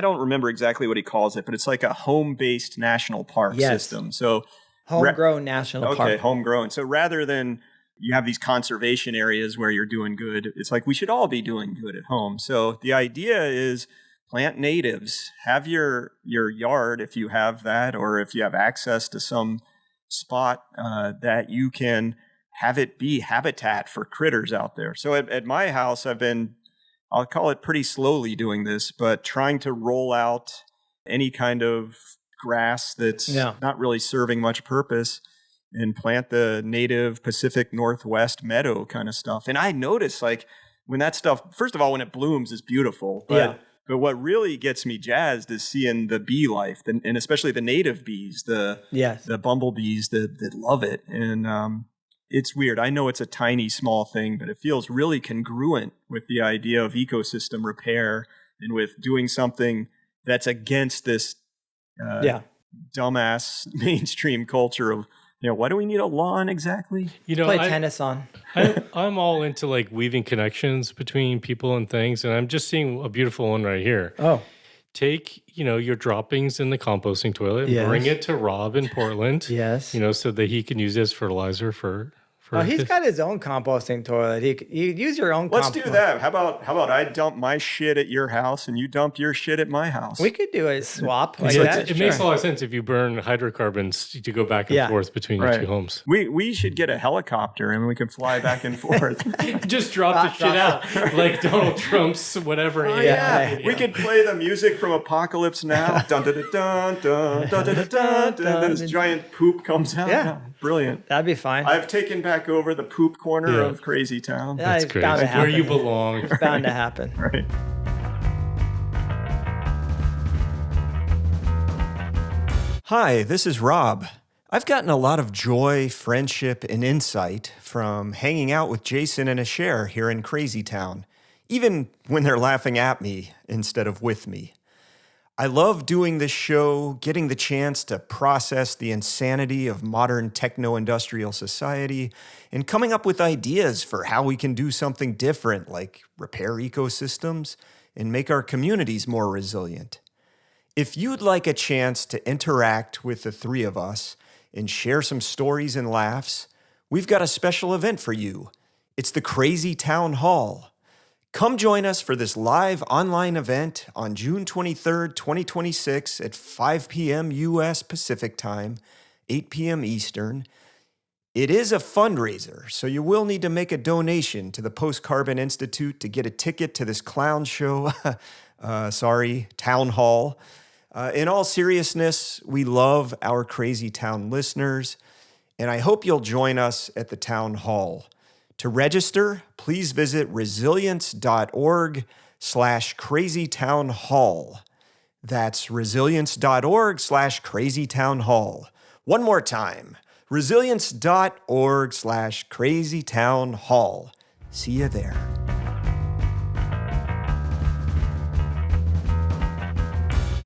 don't remember exactly what he calls it, but it's like a home-based national park system. So homegrown national park. Okay, homegrown. So rather than you have these conservation areas where you're doing good, it's like we should all be doing good at home. So the idea is plant natives. Have your yard, if you have that, or if you have access to some spot that you can have it be habitat for critters out there. So at my house, I'll call it pretty slowly doing this, but trying to roll out any kind of grass that's not really serving much purpose and plant the native Pacific Northwest meadow kind of stuff. And I notice, like, when that stuff, first of all, when it blooms, is beautiful. But what really gets me jazzed is seeing the bee life, and especially the native bees, the bumblebees that love it. And it's weird. I know it's a tiny, small thing, but it feels really congruent with the idea of ecosystem repair and with doing something that's against this dumbass mainstream culture of, why do we need a lawn exactly? Play tennis on. I'm all into like weaving connections between people and things, and I'm just seeing a beautiful one right here. Oh. Take, your droppings in the composting toilet and bring it to Rob in Portland. Yes. So that he can use it as fertilizer for he's got his own composting toilet. You use your own Let's do that. How about I dump my shit at your house and you dump your shit at my house? We could do a swap like that. It makes a lot of sense if you burn hydrocarbons to go back and forth between your two homes. We should get a helicopter and we can fly back and forth. Just drop the shit out like Donald Trump's whatever. We could play the music from Apocalypse Now. Dun dun dun dun dun dun dun dun. Then this giant poop comes out. Yeah. Brilliant. That'd be fine. I've taken back over the poop corner of Crazy Town. Yeah, That's great. Where you belong. It's bound to happen. Right. Hi, this is Rob. I've gotten a lot of joy, friendship, and insight from hanging out with Jason and Asher here in Crazy Town, even when they're laughing at me instead of with me. I love doing this show, getting the chance to process the insanity of modern techno-industrial society, and coming up with ideas for how we can do something different, like repair ecosystems and make our communities more resilient. If you'd like a chance to interact with the three of us and share some stories and laughs, we've got a special event for you. It's the Crazy Town Hall. Come join us for this live online event on June 23rd, 2026 at 5 p.m. U.S. Pacific Time, 8 p.m. Eastern. It is a fundraiser, so you will need to make a donation to the Post-Carbon Institute to get a ticket to this clown show. Town hall. In all seriousness, we love our Crazy Town listeners, and I hope you'll join us at the town hall. To register, please visit resilience.org/crazytownhall. That's resilience.org/crazytownhall. One more time, resilience.org/crazytownhall. See you there.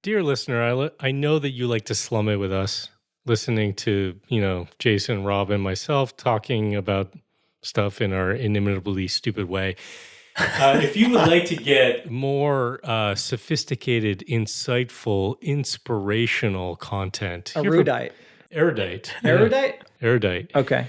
Dear listener, I know that you like to slum it with us, listening to, Jason, Rob, and myself talking about stuff in our inimitably stupid way. If you would like to get more sophisticated, insightful, inspirational content. Erudite. Erudite. Okay.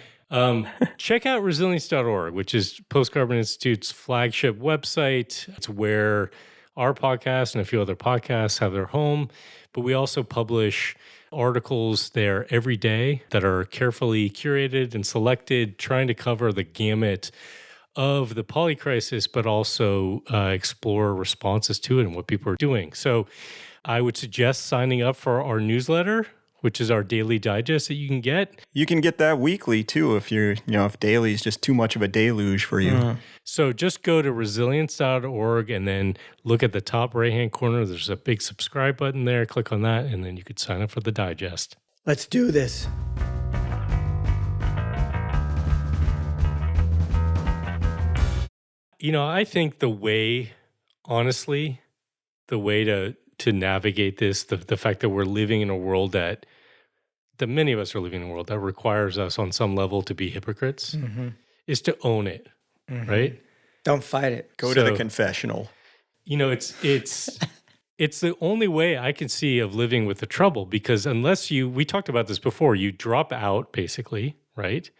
Check out resilience.org, which is Post-Carbon Institute's flagship website. It's where our podcast and a few other podcasts have their home, but we also publish articles there every day that are carefully curated and selected, trying to cover the gamut of the poly crisis, but also explore responses to it and what people are doing. So I would suggest signing up for our newsletter, which is our daily digest that you can get. You can get that weekly too if daily is just too much of a deluge for you. So just go to resilience.org and then look at the top right-hand corner. There's a big subscribe button there. Click on that, and then you could sign up for the digest. Let's do this. I think honestly, the way to navigate this, the fact that we're living in a world that many of us are living in a world that requires us on some level to be hypocrites, is to own it, right? Don't fight it. Go to the confessional. It's the only way I can see of living with the trouble, because unless we talked about this before, you drop out basically, right?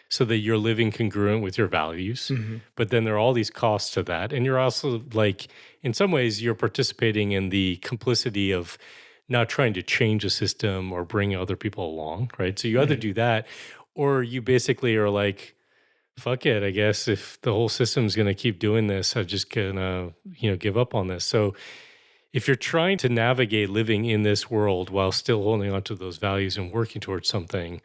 So that you're living congruent with your values, but then there are all these costs to that. And you're also in some ways, you're participating in the complicity of not trying to change a system or bring other people along, right? So you either do that, or you basically are like, fuck it, I guess if the whole system's going to keep doing this, I'm just going to, give up on this. So if you're trying to navigate living in this world while still holding on to those values and working towards something,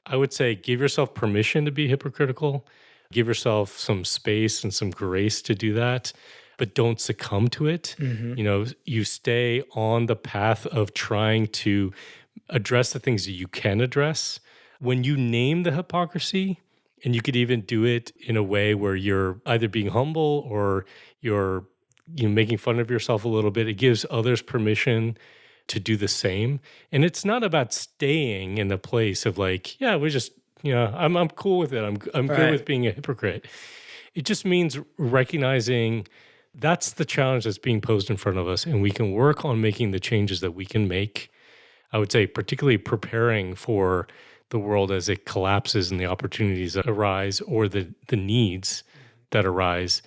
I would say give yourself permission to be hypocritical, give yourself some space and some grace to do that, but don't succumb to it. You stay on the path of trying to address the things that you can address. When you name the hypocrisy, and you could even do it in a way where you're either being humble or you're making fun of yourself a little bit, it gives others permission to do the same. And it's not about staying in the place of we just, I'm cool with it. I'm good with being a hypocrite. It just means recognizing that's the challenge that's being posed in front of us, and we can work on making the changes that we can make. I would say particularly preparing for the world as it collapses and the opportunities that arise or the needs that arise.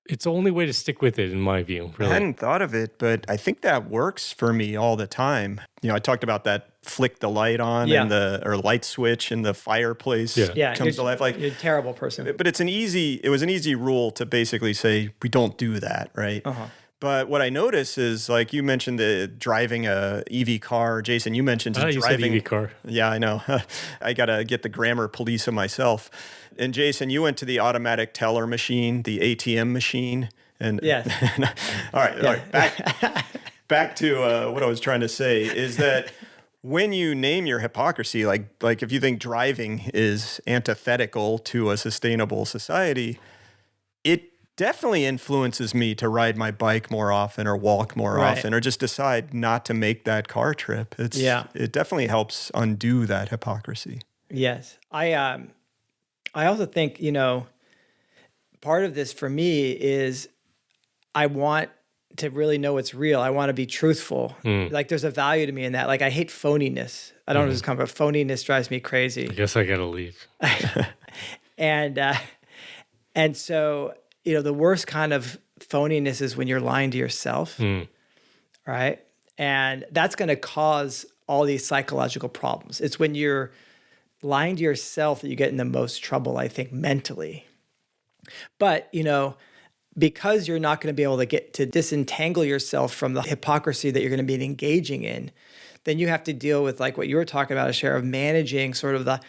It's the only way to stick with it, in my view, really. I hadn't thought of it, but I think that works for me all the time. I talked about that flick the light on or light switch in the fireplace comes to life. You're a terrible person. But it was an easy rule to basically say, we don't do that, right? But what I notice is, you mentioned driving a EV car. Jason, you mentioned driving EV car. Yeah, I know. I got to get the grammar police of myself. And Jason, you went to the automatic teller machine, the ATM machine. And yes. All right. Back to what I was trying to say is that when you name your hypocrisy, like if you think driving is antithetical to a sustainable society, it definitely influences me to ride my bike more often or walk more often or just decide not to make that car trip. It definitely helps undo that hypocrisy. Yes. I also think, part of this for me is I want to really know what's real. I want to be truthful. There's a value to me in that. I hate phoniness. I don't know if this comes, but phoniness drives me crazy. I guess I got to leave. And so, the worst kind of phoniness is when you're lying to yourself, right? And that's going to cause all these psychological problems. It's when you're lying to yourself that you get in the most trouble, I think, mentally. But, because you're not going to be able to get to disentangle yourself from the hypocrisy that you're going to be engaging in, then you have to deal with what you were talking about, a share of managing sort of the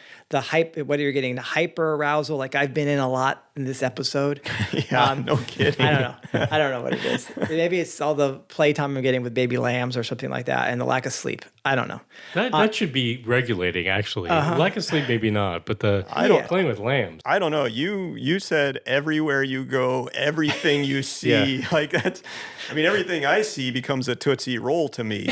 hype, whether you're getting the hyper arousal, I've been in a lot in this episode. No kidding. I don't know what it is. Maybe it's all the playtime I'm getting with baby lambs or something like that, and the lack of sleep. I don't know. That should be regulating, actually. Lack of sleep, maybe not, but playing with lambs. I don't know. You said everywhere you go, everything you see, everything I see becomes a Tootsie Roll to me.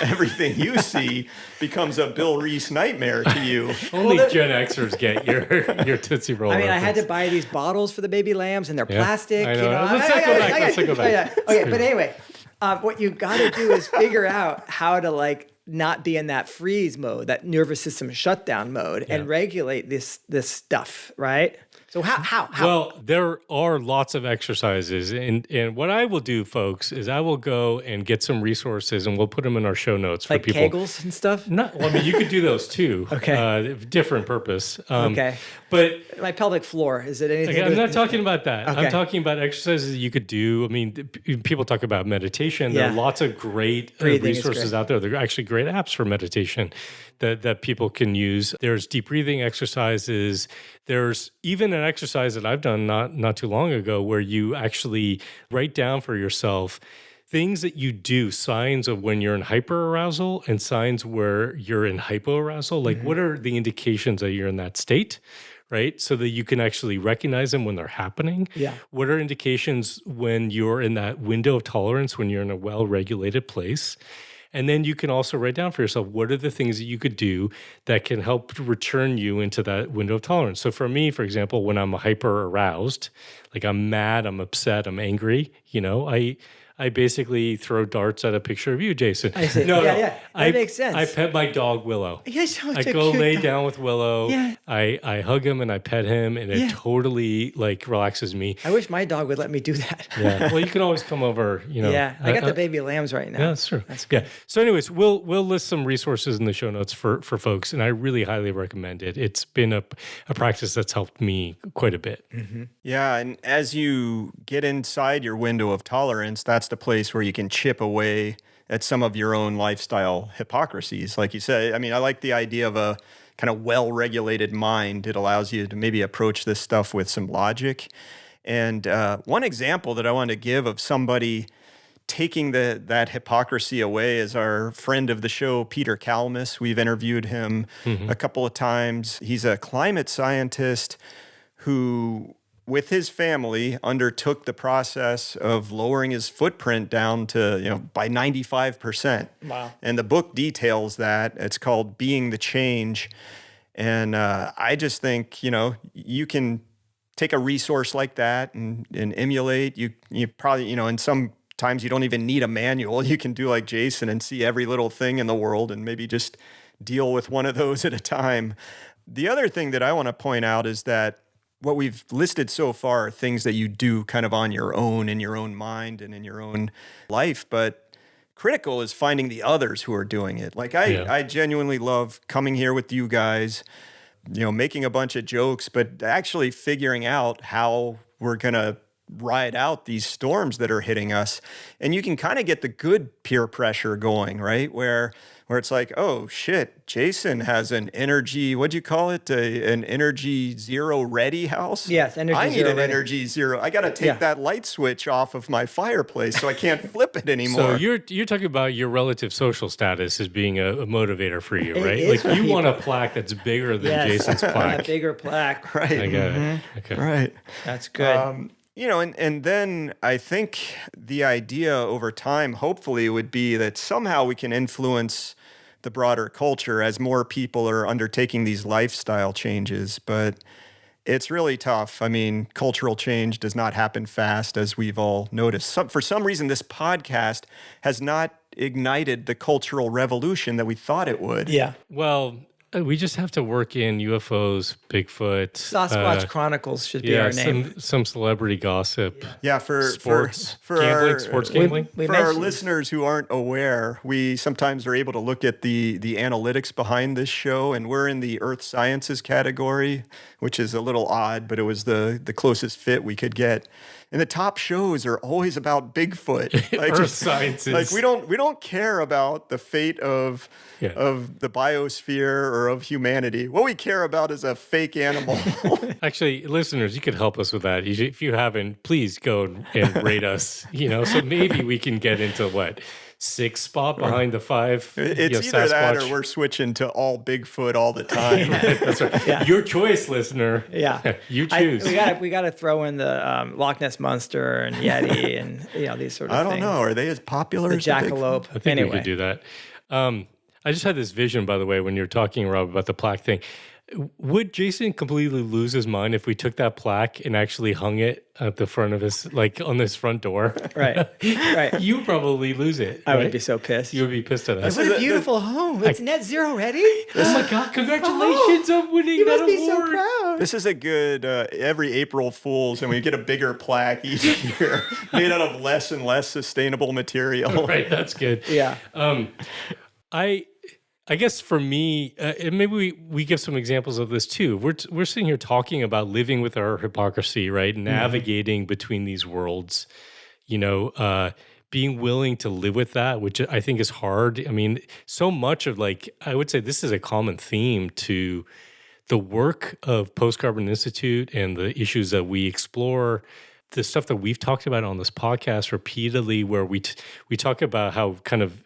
Everything you see becomes a Bill Reese nightmare to you. Only Gen Xers get your Tootsie Roll. I had to buy these bottles for the baby lambs, and they're plastic. I know. Let's go back. Okay, but anyway, what you got to do is figure out how to not be in that freeze mode, that nervous system shutdown mode, and regulate this stuff, right? So how? Well, there are lots of exercises, and what I will do, folks, is I will go and get some resources, and we'll put them in our show notes for people. Kegels and stuff? You could do those too. Okay. Different purpose. Okay. But my pelvic floor, is it anything? I'm not talking about that. Okay. I'm talking about exercises that you could do. People talk about meditation. There are lots of great resources out there. They're actually great apps for meditation that people can use. There's deep breathing exercises. There's even an exercise that I've done not too long ago where you actually write down for yourself things that you do, signs of when you're in hyperarousal and signs where you're in hypoarousal. Like, what are the indications that you're in that state, right? So that you can actually recognize them when they're happening. Yeah. What are indications when you're in that window of tolerance, when you're in a well-regulated place? And then you can also write down for yourself, what are the things that you could do that can help return you into that window of tolerance? So for me, for example, when I'm hyper aroused, like I'm mad, I'm upset, I'm angry, I basically throw darts at a picture of you, Jason. I see. Yeah. That makes sense. I pet my dog, Willow. You're such I a go cute lay dog. down with Willow. Yeah. I hug him and I pet him, and it totally like relaxes me. I wish my dog would let me do that. Yeah. Well, you can always come over, Yeah, I got the baby lambs right now. Yeah, that's true. That's good. Yeah. So anyways, we'll list some resources in the show notes for folks, and I really highly recommend it. It's been a practice that's helped me quite a bit. Mm-hmm. Yeah, and as you get inside your window of tolerance, that's the place where you can chip away at some of your own lifestyle hypocrisies. Like you said, I mean, I like the idea of a kind of well-regulated mind. It allows you to maybe approach this stuff with some logic. And one example that I want to give of somebody taking that hypocrisy away is our friend of the show, Peter Kalmus. We've interviewed him a couple of times. He's a climate scientist who, with his family, undertook the process of lowering his footprint down to, by 95%. Wow. And the book details that. It's called Being the Change. And I just think, you can take a resource like that and emulate. You probably, and sometimes you don't even need a manual. You can do like Jason and see every little thing in the world and maybe just deal with one of those at a time. The other thing that I want to point out is that what we've listed so far are things that you do kind of on your own, in your own mind and in your own life. But critical is finding the others who are doing it. Like I genuinely love coming here with you guys, making a bunch of jokes, but actually figuring out how we're going to ride out these storms that are hitting us. And you can kind of get the good peer pressure going, right? Where it's like, oh shit, Jason has an energy, what'd you call it? An energy zero ready house? Yes, energy I need zero an ready. energy zero. I got to take that light switch off of my fireplace so I can't flip it anymore. So you're talking about your relative social status as being a motivator for you, It right? is Like for you people. want a plaque that's bigger than Yes. Jason's A plaque. bigger plaque. Right. I got it. Okay. Right. That's good. And then I think the idea over time, hopefully, would be that somehow we can influence the broader culture as more people are undertaking these lifestyle changes. But it's really tough. I mean, cultural change does not happen fast, as we've all noticed. For some reason, this podcast has not ignited the cultural revolution that we thought it would. Yeah. Well, we just have to work in UFOs, Bigfoot, Sasquatch Chronicles should be our name. some celebrity gossip, Yeah, for sports, for gambling, our, sports gambling. We for our mentioned- listeners who aren't aware, we sometimes are able to look at the analytics behind this show, and we're in the Earth Sciences category, which is a little odd, but it was the closest fit we could get. And the top shows are always about Bigfoot. Earth Sciences. Like we don't care about the fate of the biosphere or of humanity. What we care about is a fake animal. Actually, listeners, you could help us with that. If you haven't, please go and rate us. So maybe we can get into what? 6th spot behind the 5. It's either that or we're switching to all Bigfoot all the time. That's right. Yeah. Your choice, listener. Yeah. You choose. We got to throw in the Loch Ness Monster and Yeti and these sort of I things. don't know. Are they as popular The as the Bigfoot? jackalope. I think we could do that. I just had this vision, by the way, when you were talking, Rob, about the plaque thing. Would Jason completely lose his mind if we took that plaque and actually hung it at the front of his, like on this front door? Right. You probably lose it. I would right? be so pissed. You would be pissed at us. What a beautiful home. It's net zero ready. Oh my God, congratulations on winning You that must be so award. proud. This is a good every April Fool's, and we get a bigger plaque each year made out of less and less sustainable material. Right, that's good. Yeah. I guess for me, and maybe we give some examples of this too. We're sitting here talking about living with our hypocrisy, right? Navigating between these worlds, being willing to live with that, which I think is hard. I mean, so much of I would say this is a common theme to the work of Post Carbon Institute and the issues that we explore, the stuff that we've talked about on this podcast repeatedly, where we talk about how kind of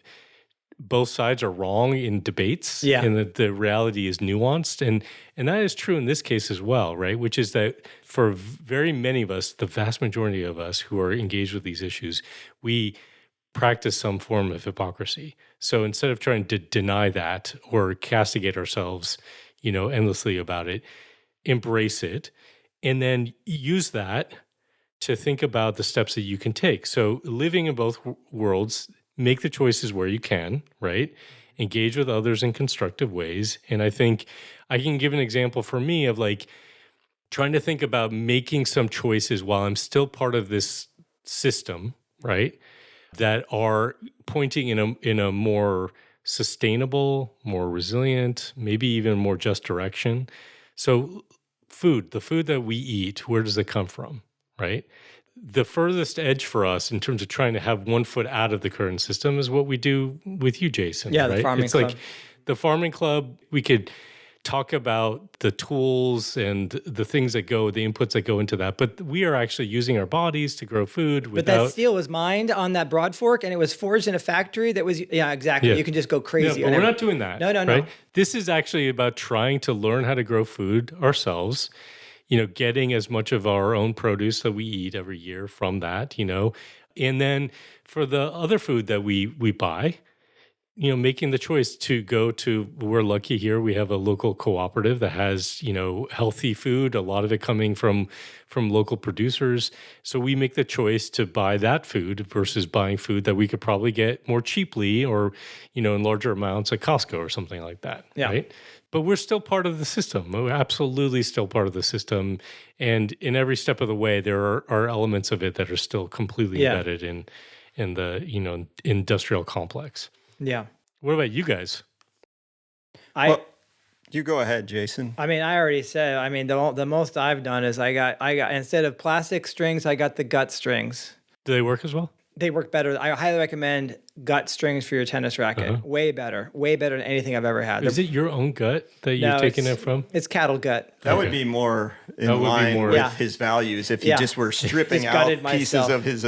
both sides are wrong in debates, and that the reality is nuanced, and that is true in this case as well, right? Which is that for very many of us, the vast majority of us who are engaged with these issues, we practice some form of hypocrisy. So instead of trying to deny that or castigate ourselves, endlessly about it, embrace it, and then use that to think about the steps that you can take. So living in both worlds, make the choices where you can, right? Engage with others in constructive ways. And I think I can give an example for me of trying to think about making some choices while I'm still part of this system, right? That are pointing in a more sustainable, more resilient, maybe even more just direction. So the food that we eat, where does it come from, right? The furthest edge for us in terms of trying to have one foot out of the current system is what we do with you, Jason. Yeah, right? the farming club. The farming club. We could talk about the tools and the things the inputs that go into that. But we are actually using our bodies to grow food But that steel was mined on that Broad Fork, and it was forged in a factory that was, exactly. Yeah. You can just go crazy. Yeah, but we're not doing that. No. Right? This is actually about trying to learn how to grow food ourselves, getting as much of our own produce that we eat every year from that, and then for the other food that we buy, making the choice to go to, we're lucky here, we have a local cooperative that has, healthy food, a lot of it coming from local producers. So we make the choice to buy that food versus buying food that we could probably get more cheaply or, in larger amounts at Costco or something like that. Yeah. Right? But we're still part of the system. We're absolutely still part of the system. And in every step of the way, there are elements of it that are still completely embedded in the, industrial complex. Yeah. What about you guys? You go ahead, Jason. I mean, I already said, the most I've done is I got instead of plastic strings, I got the gut strings. Do they work as well? They work better. I highly recommend gut strings for your tennis racket. Uh-huh. Way better than anything I've ever had. Is it your own gut that you've taken it from? It's cattle gut. That would be more in line with his values if he just were stripping out pieces of his.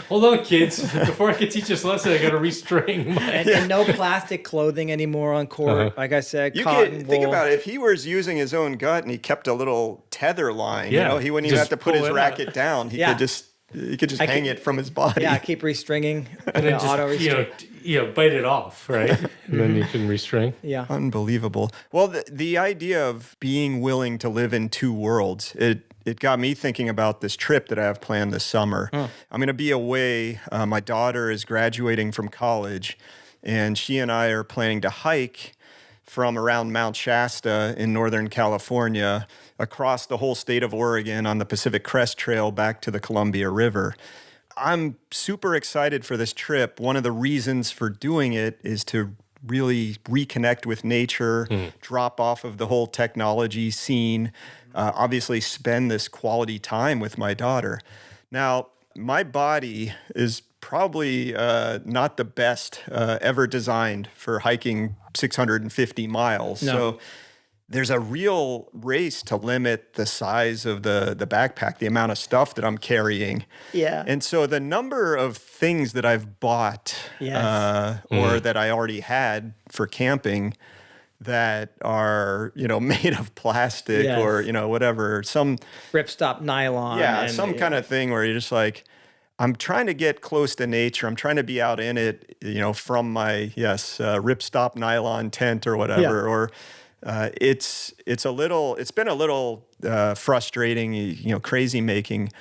Hold on, kids. Before I can teach this lesson, I got to restring my. And no plastic clothing anymore on court. Uh-huh. Like I said, cotton wool. Think about it. If he was using his own gut and he kept a little tether line, he wouldn't even have to put his racket down. He could just. You could just hang it from his body. Yeah, keep restringing. And then just, bite it off, right? And then you can restring. Yeah. Unbelievable. Well, the idea of being willing to live in two worlds, it got me thinking about this trip that I have planned this summer. I'm going to be away. My daughter is graduating from college, and she and I are planning to hike from around Mount Shasta in Northern California across the whole state of Oregon on the Pacific Crest Trail back to the Columbia River. I'm super excited for this trip. One of the reasons for doing it is to really reconnect with nature, drop off of the whole technology scene, obviously spend this quality time with my daughter. Now, my body is probably not the best ever designed for hiking 650 miles. No. So there's a real race to limit the size of the backpack, the amount of stuff that I'm carrying. Yeah. And so the number of things that I've bought or that I already had for camping that are, made of plastic or, whatever, some ripstop nylon. Yeah, some kind of thing where you're just like, I'm trying to get close to nature. I'm trying to be out in it, from my, ripstop nylon tent or whatever. Or it's been a little frustrating, crazy making,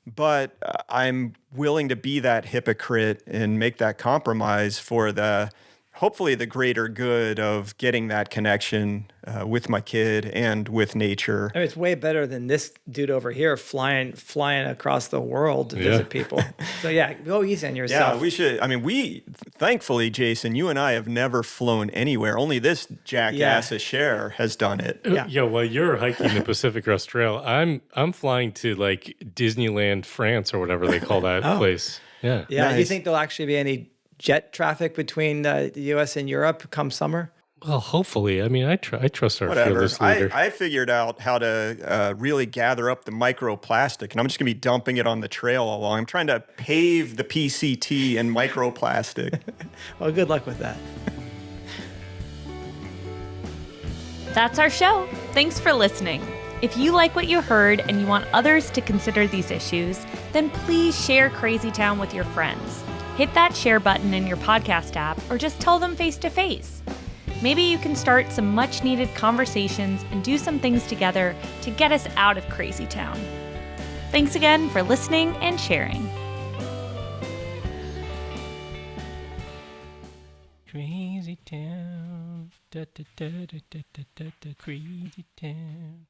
but I'm willing to be that hypocrite and make that compromise for hopefully the greater good of getting that connection with my kid and with nature. I mean, it's way better than this dude over here flying across the world to visit people. So go easy on yourself. Yeah, we should. I mean, thankfully, Jason, you and I have never flown anywhere. Only this jackass Asher has done it. Yeah, while you're hiking the Pacific Crest Trail, I'm flying to like Disneyland, France, or whatever they call that place. Yeah. Yeah. Do you Nice. think there'll actually be any jet traffic between the U.S. and Europe come summer? Well, hopefully. I mean, I trust our Whatever. fearless leader. I figured out how to really gather up the microplastic, and I'm just going to be dumping it on the trail along. I'm trying to pave the PCT in microplastic. Well, good luck with that. That's our show. Thanks for listening. If you like what you heard and you want others to consider these issues, then please share Crazy Town with your friends. Hit that share button in your podcast app or just tell them face to face. Maybe you can start some much needed conversations and do some things together to get us out of Crazy Town. Thanks again for listening and sharing. Crazy town, da, da, da, da, da, da, da, crazy town.